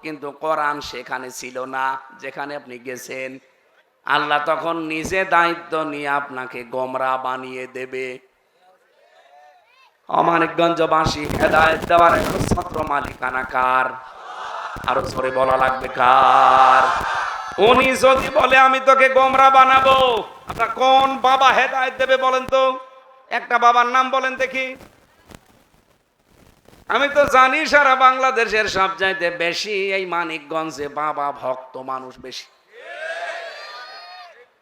কিন্তু কোরআন সেখানে ছিল না যেখানে আপনি গেছেন। আল্লাহ তখন নিজে দায়িত্ব নিয়ে আপনাকে গোমরা বানিয়ে দেবে। অমানিকগঞ্জবাসী হেদায়েত দেওয়ার একমাত্র মালিকানা কার? আরো জোরে বলা লাগবে কার? উনি যদি বলে আমি তোকে গোমরা বানাবো, আপনার কোন বাবা হেদায়েত দেবে বলেন তো? একটা বাবার নাম বলেন দেখি। আমি তো জানি সারা বাংলাদেশের সবচাইতে বেশি এই মানিকগঞ্জে বাবা ভক্ত মানুষ বেশি।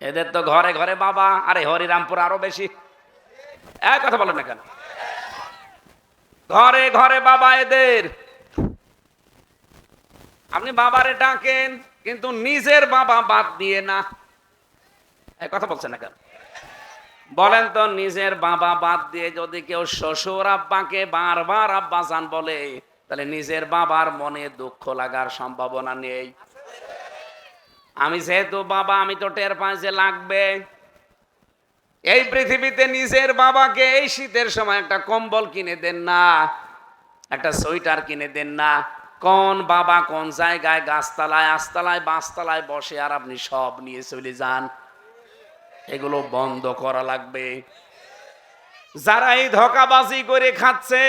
এদের তো ঘরে ঘরে বাবা, আরে হরিরামপুর আরো বেশি। এক কথা বলেন না কেন? ঘরে ঘরে বাবা এদের। আপনি বাবারে ডাকেন কিন্তু নিজের বাবা বাদ দিয়ে না। এক কথা বলছেন না কেন? বলেন তো, নিজের বাবা বাদ দিয়ে যদি কেউ শ্বশুর আব্বাকে বারবার আব্বাজান বলে, তাহলে নিজের বাবার মনে দুঃখ লাগার সম্ভাবনা নেই? আমি যেহেতু বাবা, আমি তো টের পাই যে লাগবে। এই পৃথিবীতে নিজের বাবাকে এই শীতের সময় একটা কম্বল কিনে দেন না, একটা সোয়েটার কিনে দেন না। কোন বাবা কোন জায়গায় গাছতলায়, আস্তলায়, বাঁশতলায় বসে আর আপনি সব নিয়ে চলে যান? এগুলো বন্ধ করা লাগবে। যারা এই ধোঁকাবাজি করে খাচ্ছে,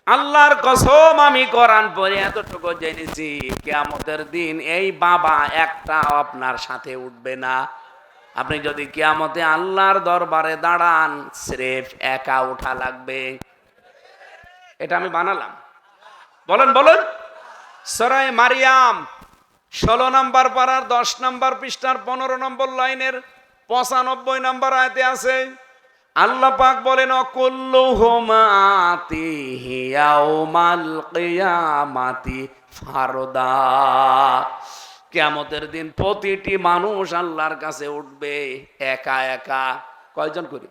আল্লাহর কসম আমি কোরআন পড়ে এতটুকু জেনেছি, কিয়ামতের দিন এই বাবা একটা আপনার সাথে উঠবে না। আপনি যদি কিয়ামতে আল্লাহর দরবারে দাঁড়ান, স্রেফ একা উঠা লাগবে। এটা আমি বানালাম। বলেন বলেন। সূরা মারিয়াম 16 নম্বর পারার 10 নম্বর পৃষ্ঠার 15 নম্বর লাইনের 95 নম্বর আয়াতে আছে, আল্লাহ পাক বলেন কুল্লুহুম আতিহি ইয়াউমাল কিয়ামাতি ফারদা। কিয়ামতের দিন প্রতিটি মানুষ আল্লাহর কাছে উঠবে একা একা। কয়জন করে?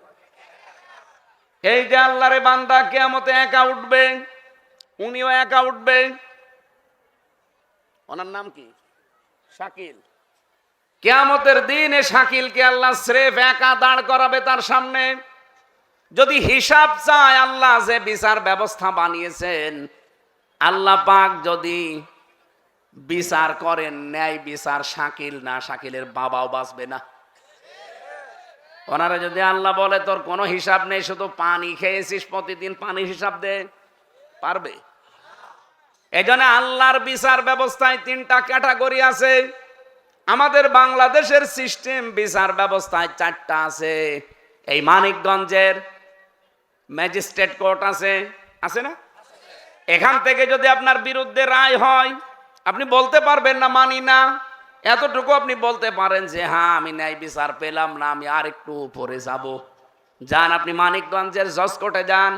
এই যে আল্লাহর বান্দা কিয়ামতে একা উঠবে, উনিও একা উঠবে। ওনার নাম কি? শাকিল। কিয়ামতের দিনে শাকিলকে আল্লাহ স্রেফ একা দাঁড় করাবে তার সামনে। যদি হিসাব চায়, আল্লাহ যে বিচার ব্যবস্থা বানিয়েছেন, আল্লাহ পাক যদি বিচার করেন ন্যায় বিচার, শাকিল না শাকিলের বাবাও বাঁচবে না। ওনারা যদি আল্লাহ বলে তোর কোনো হিসাব নেই, শুধু পানি খেয়েছিস প্রতিদিন, পানি হিসাব দে, পারবে? এজন্য আল্লাহর বিচার ব্যবস্থায় 3টা ক্যাটাগরি আছে। আমাদের বাংলাদেশের সিস্টেম বিচার ব্যবস্থায় 4টা আছে। এই মানিকগঞ্জের ম্যাজিস্ট্রেট কোর্ট আছে, আছে না? এখান থেকে যদি আপনার বিরুদ্ধে রায় হয়, আপনি বলতে পারবেন না মানি না। এতটুকু আপনি বলতে পারেন যে হ্যাঁ আমি ন্যায় বিচার পেলাম না, আমি আর একটু উপরে যাব। যান আপনি মানিকগঞ্জের জজ কোর্টে যান।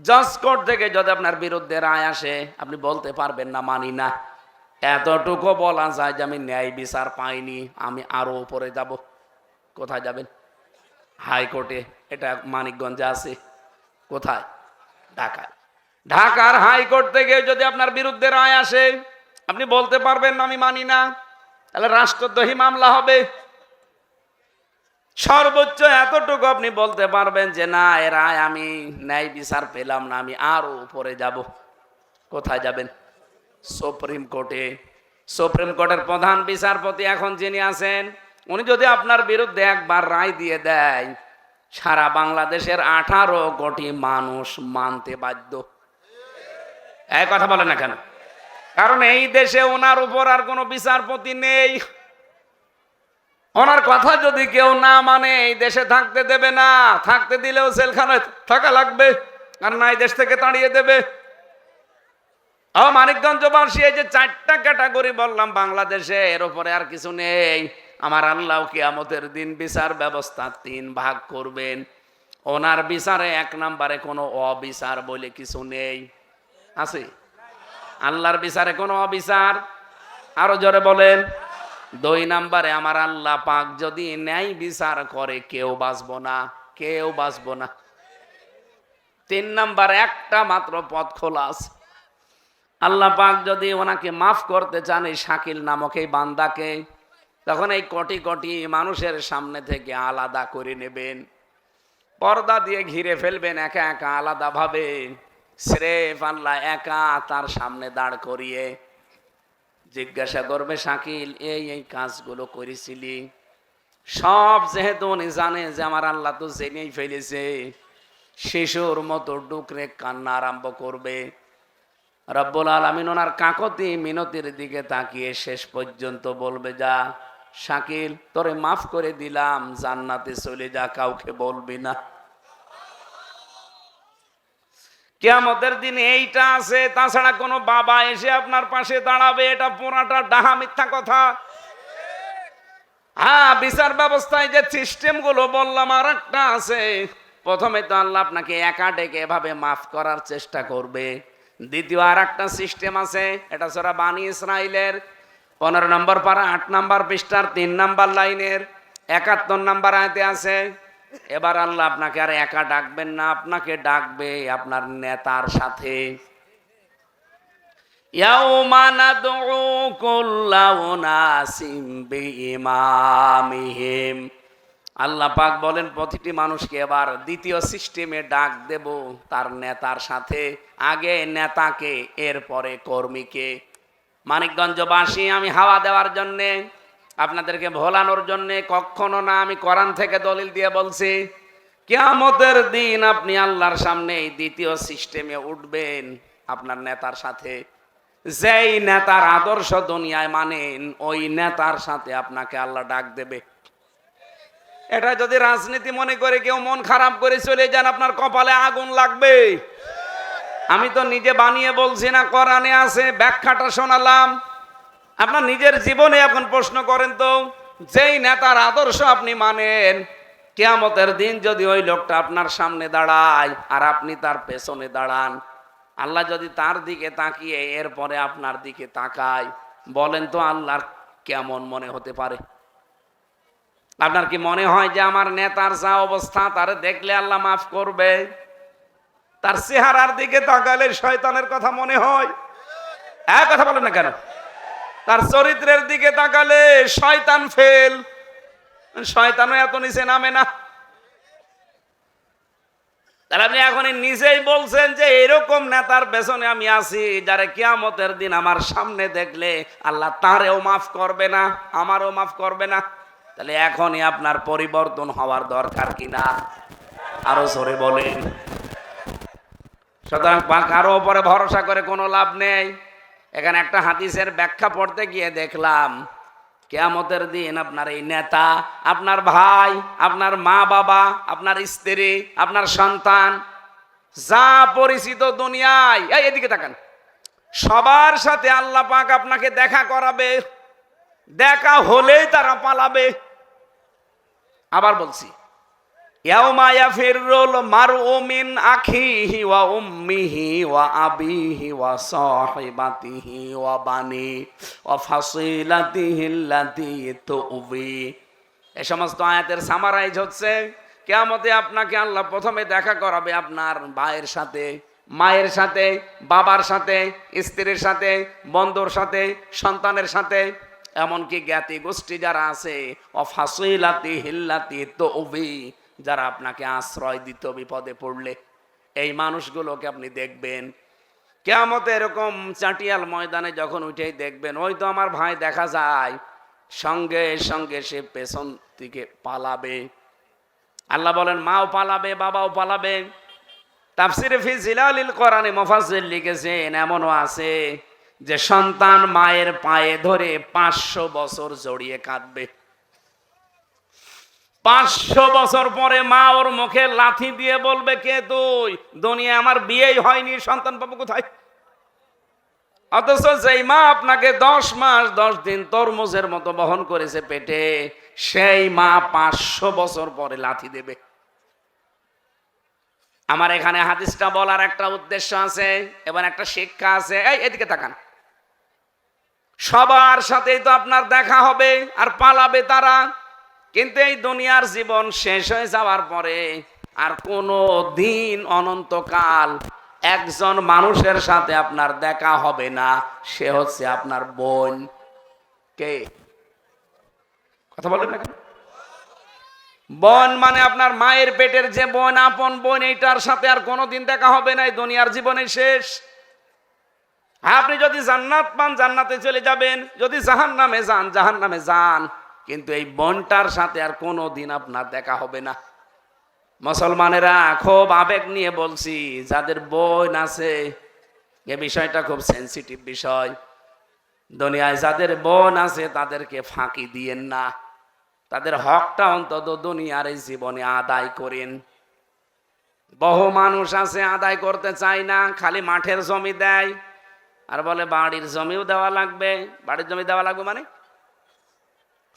জজ কোর্ট থেকে যদি আপনার বিরুদ্ধে রায় আসে, আপনি বলতে পারবেন না মানি না। এতটুকু বলা যায় যে আমি ন্যায় বিচার পাইনি, আমি আরো উপরে যাব। কোথায় যাবেন? হাইকোর্টে। এটা মানিকগঞ্জে আছে। কোথায়? ঢাকায়। ঢাকার হাইকোর্ট থেকে যদি আপনার বিরুদ্ধে রায় আসে, আপনি বলতে পারবেন না আমি মানি না, তাহলে রাষ্ট্রদ্রোহী মামলা হবে। সর্বোচ্চ এতটুকু আপনি বলতে পারবেন যে না, এ রায় আমি ন্যায় বিচার পেলাম না, আমি আরো উপরে যাব। কোথায় যাবেন? সুপ্রিম কোর্টে। সুপ্রিম কোর্টের প্রধান বিচারপতি এখন যিনি আছেন, উনি যদি আপনার বিরুদ্ধে একবার রায় দিয়ে দেয়, সারা বাংলাদেশের 18 কোটি মানুষ মানতে বাধ্য। এই কথা বলেন না কেন? কারণ এই দেশে ওনার উপর আর কোনো বিচারপতি নেই। ওনার কথা যদি কেউ না মানে, এই দেশে থাকতে দেবে না। থাকতে দিলেও জেলখানায় থাকা লাগবে, আর না এই দেশ থেকে তাড়িয়ে দেবে। মানিকগঞ্জবাসী, এই যে 4টা ক্যাটাগরি বললাম বাংলাদেশে, এর উপরে আর কিছু নেই। আমার আল্লাহ কিয়ামতের দিন বিচার ব্যবস্থা 3 ভাগ করবেন। ওনার বিচারে 1 নম্বরে কোনো অবিচার বলে কিছু নেই, আছে? আল্লাহর বিচারে কোনো অবিচার? আরো জোরে বলেন। 2 নম্বরে আমার আল্লাহ পাক যদি ন্যায় বিচার করে, কেউ বাঁচবো না, কেউ বাঁচবো না। 3 নম্বর একটা মাত্র পথ খোলা আছে। আল্লাহ পাক যদি ওনাকে মাফ করতে চান, এই শাকিল নামক এই বান্দাকে, তখন এই কোটি কোটি মানুষের সামনে থেকে আলাদা করে নেবেন, পর্দা দিয়ে ঘিরে ফেলবেন একা একা আলাদা ভাবে। স্রেফ আল্লাহ একা তার সামনে দাঁড় করিয়ে জিজ্ঞাসা করবে, শাকিল এই এই কাজগুলো করেছিলি? সব যেহেতু উনি জানে যে আমার আল্লাহ তো জেনেই ফেলেছে, শিশুর মতো ডুকরে কান্না আরম্ভ করবে। রব্বুল আলামিন ওনার কাকতি মিনতির দিকে তাকিয়ে শেষ পর্যন্ত বলবে, যা শাকিল, তোরে মাফ করে দিলাম, জান্নাতে চলে যা, কাউকে বলবি না। কিয়ামতের দিন এইটা আছে, তাছাড়া কোনো বাবা এসে আপনার পাশে দাঁড়াবে এটা পুরাটা ডাহা মিথ্যা কথা। হ্যাঁ, বিচার ব্যবস্থায় যে সিস্টেম গুলো বললাম আর একটা আছে। প্রথমে তো আল্লাহ আপনাকে একা ডেকে এভাবে মাফ করার চেষ্টা করবে। দ্বিতীয় আর একটা সিস্টেম আছে, এটা সূরা বানী ইসরাইলের 15 নম্বর পারা 8 নম্বর পৃষ্ঠার 3 নম্বর লাইনের 71 নম্বর আয়াতে আছে। এবার আল্লাহ আপনাকে আর একা ডাকবেন না, আপনাকে ডাকবে আপনার নেতার সাথে। ইয়াউমা নাদউ কুল্লা উনাসিম বিইমামিহিম। আল্লাহ পাক বলেন প্রতিটি মানুষকে এবার দ্বিতীয় সিস্টেমে ডাক দেব তার নেতার সাথে। আগে নেতাকে, এরপরে কর্মীকে। মানিকগঞ্জবাসী, আমি হাওয়া দেওয়ার জন্যে, আপনাদেরকে ভোলানোর জন্যে কখনো না, আমি কোরআন থেকে দলিল দিয়ে বলছি, কিয়ামতের দিন আপনি আল্লাহর সামনে এই দ্বিতীয় সিস্টেমে উঠবেন আপনার নেতার সাথে। যেই নেতার আদর্শ দুনিয়ায় মানেন, ওই নেতার সাথে আপনাকে আল্লাহ ডাক দেবে। এটা যদি রাজনীতি মনে করে কেউ মন খারাপ করে চলে যান, আপনার কপালে আগুন লাগবে। আমি তো নিজে বানিয়ে বলছি না, কোরআনে আছে, ব্যাখ্যাটা শোনালাম। আপনার নিজের জীবনে এখন প্রশ্ন করেন তো, যেই নেতার আদর্শ আপনি মানেন, কিয়ামতের দিন যদি ওই লোকটা আপনার সামনে দাঁড়ায় আর আপনি তার পেছনে দাঁড়ান, আল্লাহ যদি তার দিকে তাকিয়ে এরপরে আপনার দিকে তাকায়, বলেন তো আল্লাহর কেমন মনে হতে পারে? আপনার কি মনে হয় যে আমার নেতার যা অবস্থা, তার দেখলে আল্লাহ মাফ করবে? তার চেহারার দিকে তাকালে শয়তানের কথা মনে হয়? এক কথা বলেন না কেন? তার চরিত্রের দিকে তাকালে শয়তান ফেল। শয়তানও এত নিচে নামে না। তাহলে আপনি এখন নিজেই বলছেন যে এরকম নেতার পেছনে আমি আছি, যারা কিয়ামতের দিন আমার সামনে দেখলে আল্লাহ তারেও মাফ করবে না, আমারও মাফ করবে না। তাহলে এখনই আপনার পরিবর্তন হওয়ার দরকার কিনা? আরো জোরে বলেন। সুতরাং কারো উপরে ভরসা করে কোনো লাভ নেই। এখানে একটা হাদিসের ব্যাখ্যা পড়তে গিয়ে দেখলাম, কিয়ামতের দিন আপনার এই নেতা, আপনার ভাই, আপনার মা বাবা, আপনার স্ত্রী, আপনার সন্তান, যা পরিচিত দুনিয়ায়, এদিকে তাকান, সবার সাথে আল্লাহ পাক আপনাকে দেখা করাবে। দেখা হলেই তারা পালাবে। আবার বলছি, ইয়াউমা ইয়াফিরুল মারউ মিন আখিহি ওয়া উম্মিহি ওয়া আবিহি ওয়া সাহিবাতিহি ওয়া বানি ওয়া ফাসিলাতিহি আল্লাতী তুবি। এই সমস্ত আয়াতের সামারাইজ হচ্ছে, কিয়ামতে আপনাকে আল্লাহ প্রথমে দেখা করাবে আপনার ভাইয়ের সাথে, মায়ের সাথে, বাবার সাথে, স্ত্রীর সাথে, বন্ধুর সাথে, সন্তানের সাথে, এমনকি জ্ঞাতি গোষ্ঠী যারা আছে, ও ফাসিলাতিহি আল্লাতী তুবি, যারা আপনাকে আশ্রয় দিত বিপদে পড়লে, এই মানুষগুলোকে আপনি দেখবেন। কিয়ামতে এরকম চাটিয়াল ময়দানে যখন উঠেই দেখবেন, ওই তো আমার ভাই দেখা যায়, সঙ্গে সঙ্গে সে পেছন থেকে পালাবে। আল্লাহ বলেন মাও পালাবে, বাবাও পালাবে। তাফসিরে ফি জিলালিল কোরআনে মুফাসসির লিখেছেন, এমনও আছে যে সন্তান মায়ের পায়ে ধরে 500 বছর জড়িয়ে কাঁদবে। 500 বছর পরে মা ওর মুখে লাথি দিয়ে বলবে, কে তুই? দুনিয়ায় আমার বিয়েই হয়নি, সন্তান পাবো কোথায়? অথচ যেই মা আপনাকে 10 মাস 10 দিন তরমুজের মতো বহন করেছে পেটে, সেই মা 500 বছর পরে লাথি দেবে। আমার এখানে হাদিসটা বলার একটা উদ্দেশ্য আছে এবং একটা শিক্ষা আছে। এদিকে তাকান, সবার সাথেই তো আপনার দেখা হবে আর পালাবে তারা, কিন্তু এই দুনিয়ার জীবন শেষ হয়ে যাওয়ার পরে আর কোনো দিন অনন্তকাল একজন মানুষের সাথে আপনার দেখা হবে না, সে হচ্ছে আপনার বোন। কে? কথা বলেন না কেন? বোন মানে আপনার মায়ের পেটের যে বোন, আপন বোন, এইটার সাথে আর কোনোদিন দেখা হবে না, এই দুনিয়ার জীবনে শেষ। আপনি যদি জান্নাত পান জান্নাতে চলে যাবেন, যদি জাহান্নামে যান জাহান্নামে যান, কিন্তু এই বোনটার সাথে আর কোনো দিন আপনার দেখা হবে না। মুসলমানেরা খুব আবেগ নিয়ে বলছি, যাদের বোন আছে, এ বিষয়টা খুব সেনসিটিভ বিষয়। দুনিয়ায় যাদের বোন আছে তাদেরকে ফাঁকি দিয়েন না, তাদের হকটা অন্তত দুনিয়ার এই জীবনে আদায় করেন। বহু মানুষ আছে আদায় করতে চায় না, খালি মাঠের জমি দেয় আর বলে বাড়ির জমিও দেওয়া লাগবে। বাড়ির জমি দেওয়া লাগবে মানে?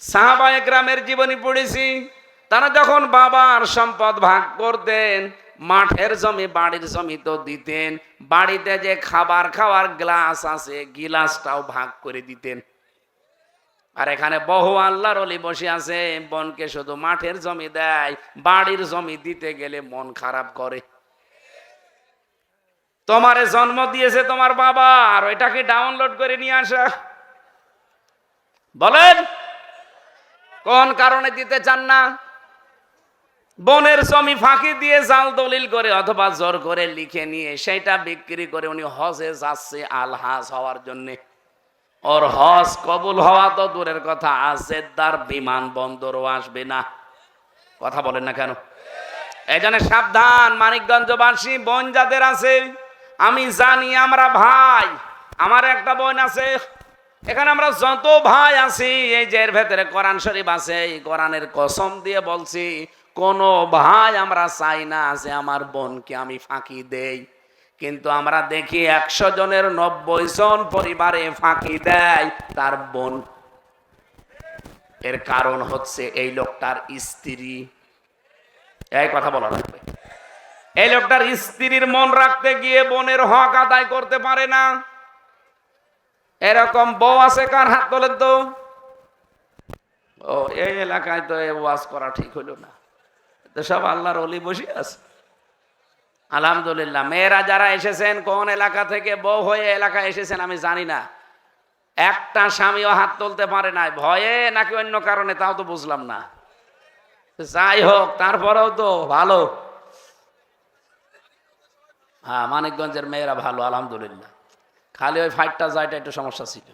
সাহাবায়ে কেরামের জীবনী পড়েছি, তারা যখন বাবার সম্পদ ভাগ করতেন, মাঠের জমি বাড়ির জমি তো দিতেন, বাড়িতে যে খাবার খাওয়ার গ্লাস আছে গিলাসটাও ভাগ করে দিতেন। আর এখানে বহু আল্লাহর ওলি বসে আছে, বোনকে শুধু মাঠের জমি দেয়, বাড়ির জমি দিতে গেলে মন খারাপ করে। তোমারে জন্ম দিয়েছে তোমার বাবা, আর ওইটাকে ডাউনলোড করে নিয়ে আসা। বলেন কোন কারণে দিতে চান না? বোনের জমি ফাঁকি দিয়ে জাল দলিল করে অথবা জোর করে লিখে নিয়ে সেটা বিক্রি করে উনি হজে যাচ্ছে আলহাজ হওয়ার জন্যে। ওর হজ কবুল হওয়া তো দূরের কথা, জেদ্দার বিমান বন্দরও আসবে না। কথা বলেন না কেন? এই জন্য সাবধান মানিকগঞ্জবাসী, বোন যাদের আছে, আমি জানি আমরা ভাই, আমার একটা বোন আছে, এখানে আমরা যত ভাই আছি, এই যে এর ভেতরে কোরআন শরীফ আছে, এই কোরআনের কসম দিয়ে বলছি, কোন ভাই আমরা চাই না যে আমার বোনকে আমি ফাঁকি দেই। কিন্তু আমরা দেখি 100 জনের 90 জন পরিবারে ফাঁকি দেয় তার বোন। এর কারণ হচ্ছে এই লোকটার স্ত্রী। এই কথা বলা লাগবে। এই লোকটার স্ত্রীর মন রাখতে গিয়ে বোনের হক আদায় করতে পারে না। এরকম বউ আছে কার? হাত তোলেন তো। ও, এই এলাকায় তো ওয়াজ করা ঠিক হইল না, তো সব আল্লাহর ওলি বসে আছে। আলহামদুলিল্লাহ, মেয়েরা যারা এসেছেন কোন এলাকা থেকে বউ হয়ে এলাকায় এসেছেন আমি জানি না, একটা স্বামীও হাত তুলতে পারে না, ভয়ে নাকি অন্য কারণে তাও তো বুঝলাম না। যাই হোক, তারপরেও তো ভালো। হ্যাঁ, মানিকগঞ্জের মেয়েরা ভালো আলহামদুলিল্লাহ। খালি ওই ফাইটটা যায়টা একটু সমস্যা ছিল।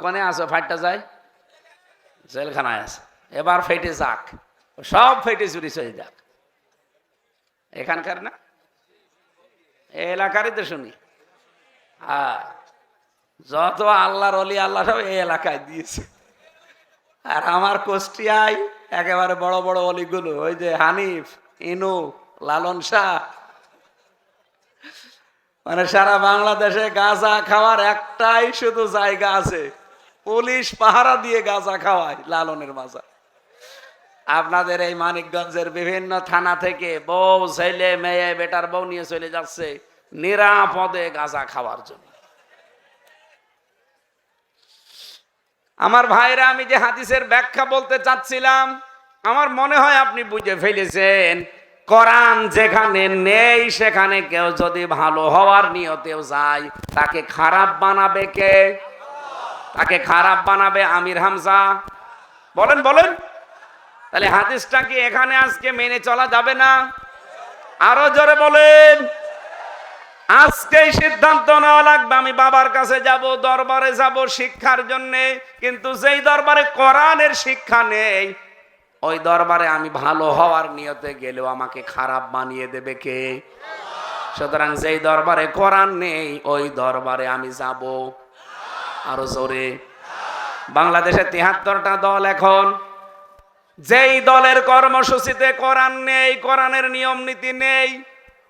কোনে আছে ফাইটটা যায়? জেলখানায় আছে। এবার ফেটে যাক, সব ফেটে চুরি চলে যাক। এখানকার না, এই এলাকারই তো শুনি। হ্যাঁ, যত আল্লাহর ওলি আল্লাহ সব এই এলাকায় দিয়েছে। আর আমার কুষ্টিয়ায় একেবারে বড় বড় অলিগুলো, ওই যে হানিফ, ইনু, লালন শাহ, মানে সারা বাংলাদেশে গাঁজা খাওয়ার একটাই শুধু জায়গা আছে, পুলিশ পাহারা দিয়ে গাঁজা খাওয়ায়, লালনের মাজার। আপনাদের এই মানিকগঞ্জের বিভিন্ন থানা থেকে বউ, ছেলে, মেয়ে, বেটার বউ নিয়ে চলে যাচ্ছে নিরাপদে গাঁজা খাওয়ার জন্য। আমার ভাইরা, আমি যে হাদিসের ব্যাখ্যা বলতে চাচ্ছিলাম, আমার মনে হয় আপনি বুঝে ফেলেছেন। কোরআন যেখানে নেই সেখানে কেউ যদি ভালো হওয়ার নিয়তেও যায়, তাকে খারাপ বানাবে কে? তাকে খারাপ বানাবে আমির হামজা। বলেন বলেন, তাহলে হাদিসটা কি এখানে আজকে মেনে চলা যাবে না? আরো জোরে বলেন। আজকেই সিদ্ধান্ত নেওয়া লাগবে, আমি বাবার কাছে যাব, দরবারে যাব শিক্ষার জন্যে, কিন্তু যেই দরবারে কোরআনের শিক্ষা নেই, ওই দরবারে আমি ভালো হওয়ার নিয়তে গেলেও আমাকে খারাপ বানিয়ে দেবে কে? সুতরাং যেই দরবারে কোরআন নেই ওই দরবারে আমি যাব। আরো জোরে। বাংলাদেশে 73টা দল, এখন যেই দলের কর্মসূচিতে কোরআন নেই, কোরআনের নিয়ম নীতি নেই,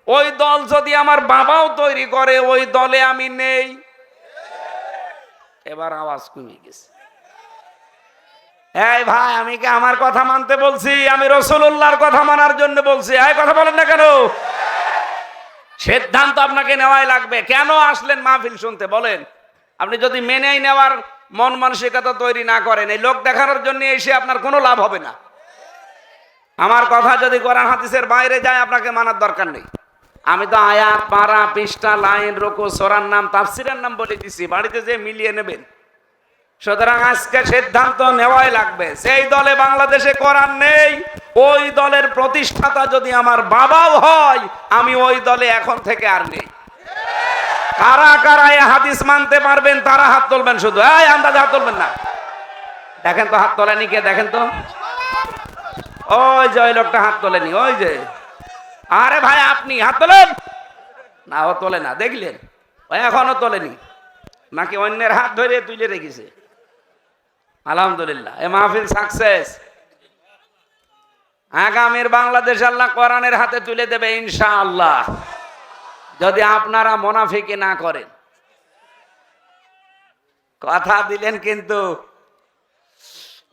ওই দল যদি আমার বাবাও তৈরি করে, ওই দলে আমি নেই। এবার আওয়াজ কমে গেছে। এই ভাই, আমি কি আমার কথা মানতে বলছি? আমি রাসূলুল্লাহর কথা মানার জন্য বলছি। এই কথা বলেন না কেন? সিদ্ধান্ত আপনাকে নেওয়াই লাগবে। কেন আসলেন মাহফিল শুনতে বলেন? আপনি যদি মেনেই নেওয়ার মন মানসিকতা তৈরি না করেন, এই লোক দেখানোর জন্য এসে আপনার কোনো লাভ হবে না। আমার কথা যদি কোরআন হাদিসের বাইরে যায়, আপনাকে মানার দরকার নেই। আমি তো আয়াত, পারা, পৃষ্ঠা, লাইন, রুকু, সূরার নাম, তাফসীরের নাম বলে দিছি, বাড়িতে যে মিলিয়ে নেবেন। সুতরাং আজকে সিদ্ধান্ত নেওয়াই লাগবে। যেই দলে বাংলাদেশে কোরআন নেই, ওই দলের প্রতিষ্ঠাতা যদি আমার বাবাও হয়, আমি ওই দলে এখন থেকে আর নেই। কারা কারা এই হাদিস মানতে পারবেন তারা হাত তুলবেন। শুধু এই আন্দাজে হাত তুলবেন না। দেখেন তো হাত তোলেনি কে, দেখেন তো। ওই যে ওই লোকটা হাত তোলেনি, ওই যে। আরে ভাই আপনি হাত তোলেন না, ও তোলে না, দেখলেন? ও এখনো তোলেনি, নাকি অন্যের হাত ধরে তুলে রেখেছে? আলহামদুলিল্লাহ, এ মাহফিল সাকসেস। আগামীর বাংলাদেশ আল্লাহ কোরআনের হাতে তুলে দেবে ইনশাআল্লাহ, যদি আপনারা মুনাফিকি না করেন। কথা দিলেন কিন্তু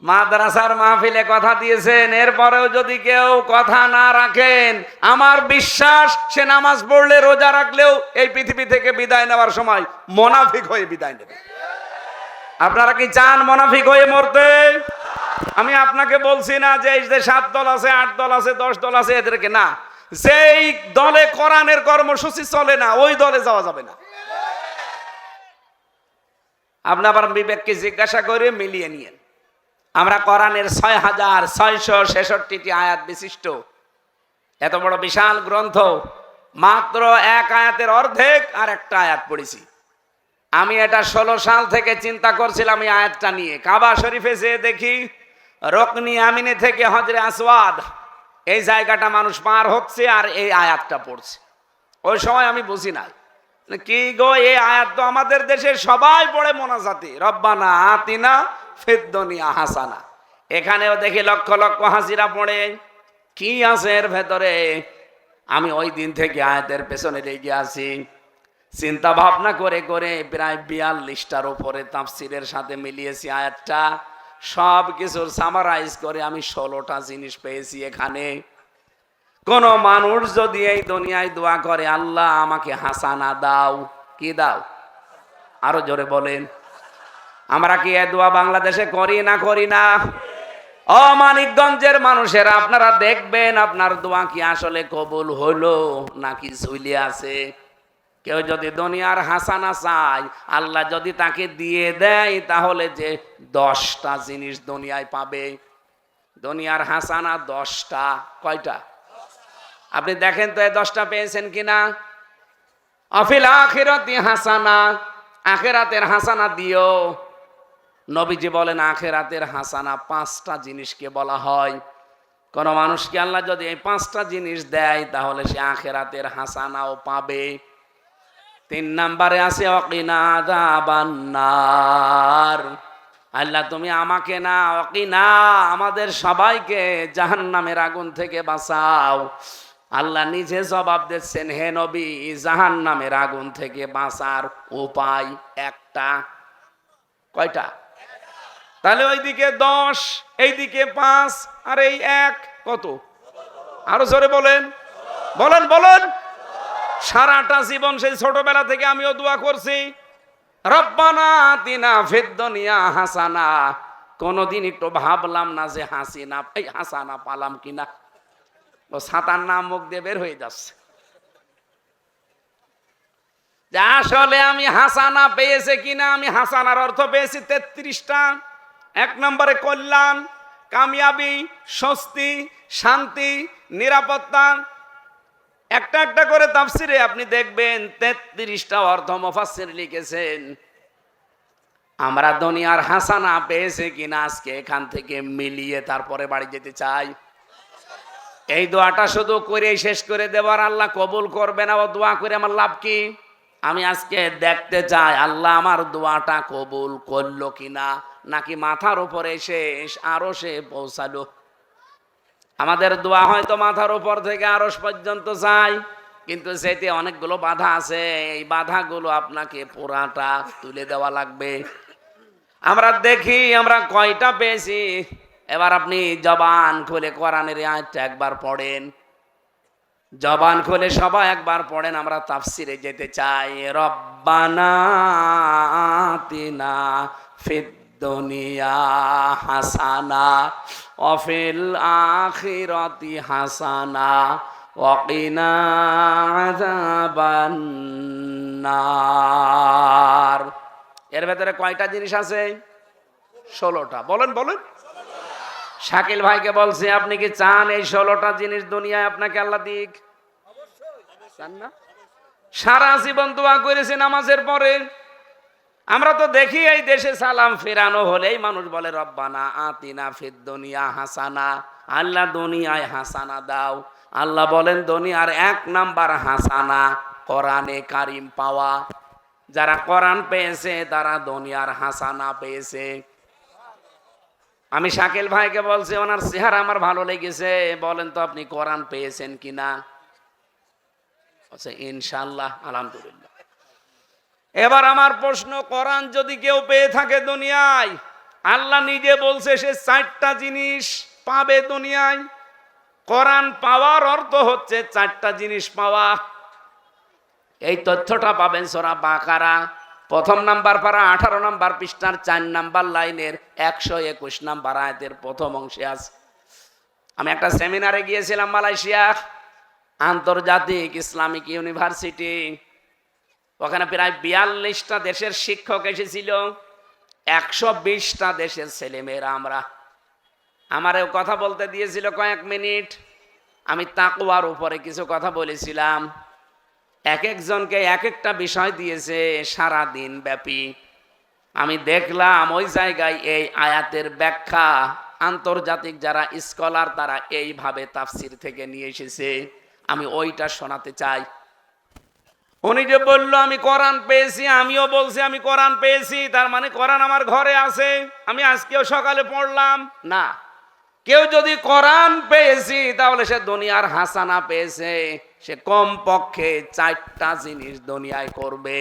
মাদ্রাসার মাহফিলে কথা দিয়েছেন, এরপরেও যদি কেউ কথা না রাখেন, আমার বিশ্বাস সে নামাজ পড়লে রোজা রাখলেও এই পৃথিবী থেকে বিদায় নেওয়ার সময় মুনাফিক হয়ে বিদায় নেবে। আপনারা কি চান মুনাফিক হয়ে মরতে? আমি আপনাকে বলছি না যে এই যে 7 দল আছে, 8 দল আছে, 10 দল আছে, এদেরকে না। যেই দলে কোরআনের কর্মসূচি চলে না, ওই দলে যাওয়া যাবে না। আপনি আবার বিবেককে জিজ্ঞাসা করে মিলিয়ে নিয়েন। আমরা কোরআনের 6666টি আয়াত বিশিষ্ট এত বড় বিশাল গ্রন্থ, মাত্র এক আয়াতের অর্ধেক আর একটা আয়াত পড়েছি। আমি এটা 16 সাল থেকে চিন্তা করছিলাম এই আয়াতটা নিয়ে। কাবা শরীফে যেয়ে দেখি রকনি আমিনে থেকে হজরে আসওয়াদ এই জায়গাটা মানুষ পার হচ্ছে আর এই আয়াতটা পড়ছে। ওই সময় আমি বুঝি না কি গো, এই আয়াত তো আমাদের দেশে সবাই পড়ে মোনাজাতে, রব্বানা আতিনা ফিদ দুনিয়া হাসানা। এখানেও দেখি লক্ষ লক্ষ হাজিরা পড়ে, কি আছে এর ভেতরে? আমি ওই দিন থেকে আয়াতের পেছনে লেগে আছি, চিন্তা ভাবনা করে করে প্রায় 42টার উপরে তাফসিরের সাথে মিলিয়েছি আয়াতটা। সব কিছুর সামারাইজ করে আমি 16টা জিনিস পেয়েছি এখানে। কোন মানুষ যদি এই দুনিয়ায় দোয়া করে, আল্লাহ আমাকে হাসানা দাও, কি দাও? আরো জোরে বলেন। আমরা কি এই দোয়া বাংলাদেশে করি না করি না? ও মানিকগঞ্জের মানুষেরা, আপনারা দেখবেন আপনার দোয়া কি আসলে কবুল হলো নাকি ঝুলে আছে। কেউ যদি দুনিয়ার হাসানা চায়, আল্লাহ যদি তাকে দিয়ে দেয়, তাহলে যে 10টা জিনিস দুনিয়ায় পাবে। দুনিয়ার হাসানা 10টা, কয়টা? আপনি দেখেন তো এই 10টা পেয়েছেন কিনা? আফিল আখিরাতি হাসানা, আখিরাতের হাসানা দিও। নবীজি বলেন আখিরাতের হাসানা 5টা জিনিসকে বলা হয়। কোন মানুষকে আল্লাহ যদি এই 5টা জিনিস দেয়, তাহলে সে আখিরাতের হাসানাও পাবে। 3 নম্বরে আছে ওয়াকিনা আযাবান্নার। আল্লাহ তুমি আমাকে না, ওয়াকিনা আমাদের সবাইকে জাহান্নামের আগুন থেকে বাঁচাও। আল্লাহ নিজে জবাব দিচ্ছেন, হে নবী, জাহান্নামের আগুন থেকে বাঁচার উপায় একটা। কয়টা? তাহলে ওইদিকে 10, এইদিকে 5, আর এই 1 কত? আরো জোরে বলেন, বলেন বলেন। সারাটা জীবন সেই ছোটবেলা থেকে আমিও দোয়া করছি, রব্বানা আতিনা ফিদ দুনিয়া হাসানা। কোনদিন একটু ভাবলাম না যে হাসিনা, এই হাসানা পালাম কিনা। ও সাতার নাম মুখ দিয়ে বের হয়ে যাচ্ছে যে আসলে আমি হাসানা পেয়েছে কিনা। আমি হাসানার অর্থ পেয়েছি 33টা। 1 নম্বরে কল্যাণ, কামিয়াবি, স্বস্তি, শান্তি, নিরাপত্তা। একটা একটা করে তাফসিরে আপনি দেখবেন 33টা অর্থ মুফাসসির লিখেছেন। আমরা দুনিয়ার হাসানা পেয়েছে কিনা আজকে এখান থেকে মিলিয়ে তারপরে বাড়ি যেতে চাই। এই দোয়াটা শুধু করে শেষ করে দেবার আল্লাহ কবুল করবে না। ও দোয়া করে আমার লাভ কি? আমি আজকে দেখতে চাই আল্লাহ আমার দোয়াটা কবুল করলো কিনা, নাকি মাথার উপরে শেষ আরশে পৌঁছালো। আমাদের দোয়া হয়তো মাথার উপর থেকে আরশ পর্যন্ত যায়, কিন্তু সেতে অনেকগুলো বাধা আছে। এই বাধাগুলো আপনাকে পুরাটা তুলে দেওয়া লাগবে। আমরা দেখি আমরা কয়টা পেয়েছি। এবার আপনি জবান খুলে কোরআনের আয়াতটা একবার পড়েন, জবান খুলে সবাই একবার পড়েন। আমরা তাফসিরে যেতে চাই। রব্বানা আতিনা ফিদ দুনিয়া হাসানা ওয়া ফিল আখিরাতি হাসানা ওয়া কিনা আযাবান্নার। এর ভেতরে কয়টা জিনিস আছে? 16টা। বলেন বলেন। শাকিল ভাইকে বলছি, আপনি কি চান এই 16টা জিনিস দুনিয়ায় আপনাকে আল্লাহ দিক? চান না? সারা জীবন দোয়া করেছে নামাজের পরে, আমরা তো দেখি এই দেশে সালাম ফেরানো হলেই মানুষ বলে রব্বানা আতিনা ফিদ দুনিয়া হাসানা, আল্লাহ দুনিয়ায় হাসানা দাও। আল্লাহ বলেন দুনিয়ার 1 নাম্বার হাসানা কোরআনে কারিম পাওয়া। যারা কোরআন পেয়েছে তারা দুনিয়ার হাসানা পেয়েছে। আমি শাকিল ভাইকে বলছি ওনার চেহারা আমার ভালো লেগেছে, বলেন তো আপনি কোরআন পেয়েছেন কিনা? ইনশাআল্লাহ, আলহামদুলিল্লাহ। এবার আমার প্রশ্ন, কোরআন যদি কেউ পেয়ে থাকে দুনিয়ায়, আল্লাহ নিজে বলছে সে 4টা জিনিস পাবে দুনিয়ায়। কোরআন পাওয়ার অর্থ হচ্ছে 4টা জিনিস পাওয়া। এই তথ্যটা পাবেন সূরা বাকারা 1 নাম্বার পারা 18 নাম্বার পৃষ্ঠার 4 নাম্বার লাইনের 121 নাম্বার আয়াতের প্রথম অংশে আছে। আমি একটা সেমিনারে গিয়েছিলাম মালয়েশিয়া, আন্তর্জাতিক ইসলামিক ইউনিভার্সিটি। ওখানে প্রায় 42টা দেশের শিক্ষক এসেছিল, 120টা দেশের ছেলেমেয়েরা। আমারও কথা বলতে দিয়েছিল কয়েক মিনিট। আমি তাকওয়ার উপরে কিছু কথা বলেছিলাম। এক একজনকে এক একটা বিষয় দিয়েছে সারা দিন ব্যাপী। আমি দেখলাম ওই জায়গায় এই আয়াতের ব্যাখ্যা আন্তর্জাতিক যারা স্কলার তারা এইভাবে তাফসির থেকে নিয়ে এসেছে। আমি ওইটা শোনাতে চাই। উনি যে বলল আমি কোরআন পেয়েছি, আমিও বলছি আমি কোরআন পেয়েছি, তার মানে কোরআন আমার ঘরে আছে, আমি আজকেও সকালে পড়লাম না। কেউ যদি কোরআন পেয়েছি তাহলে সে দুনিয়ার হাসানা পেয়েছে। সে কমপক্ষে 4টা জিনিস দুনিয়ায় করবে।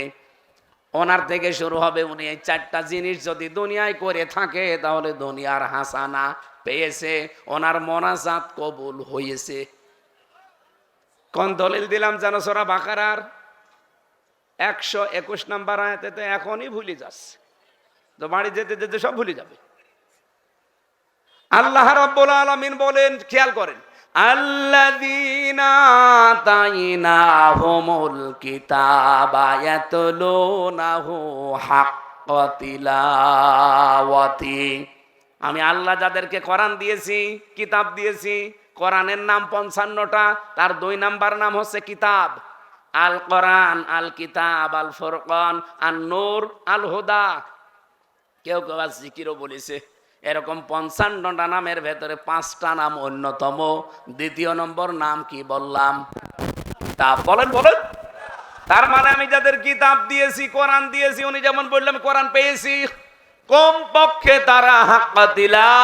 ওনার থেকে শুরু হবে। উনি এই 4টা জিনিস যদি দুনিয়ায় করে থাকে তাহলে দুনিয়ার হাসানা পেয়েছে, ওনার মোনাজাত কবুল হয়েছে। কোন দলিল দিলাম জানো? সূরা বাকারার 121 নাম্বার আয়াতে। তো এখনই ভুলে যাচ্ছে, তো বাড়ি যেতে যেতে সব ভুলে যাবে। আল্লাহ রাব্বুল আলামিন বলেন, খেয়াল করেন, আল্লাযীনা আতাইনাহুমুল কিতাবা ইয়াতলুনাহু হাক্কা তিলাওয়াতি। আমি আল্লাহ যাদেরকে কোরআন দিয়েছি, কিতাব দিয়েছি। কোরআনের নাম 55টা, তার 2 নাম্বার নাম হচ্ছে কিতাব। আল কোরআন, আল কিতাব, আল ফুরকান, আন নূর, আল হুদা। কেউ কেউ জিকিরও বলেছে। এরকম 55টা নামের ভেতরে 5টা নাম অন্যতম। দ্বিতীয় নম্বর নাম কি বললাম? কিতাব। বলেন বলেন। তার মানে আমি যাদের কিতাব দিয়েছি, কোরআন দিয়েছি, উনি যেমন বললাম কোরআন পেয়েছি, কমপক্ষে তারা হাক্কা তিলাওয়াত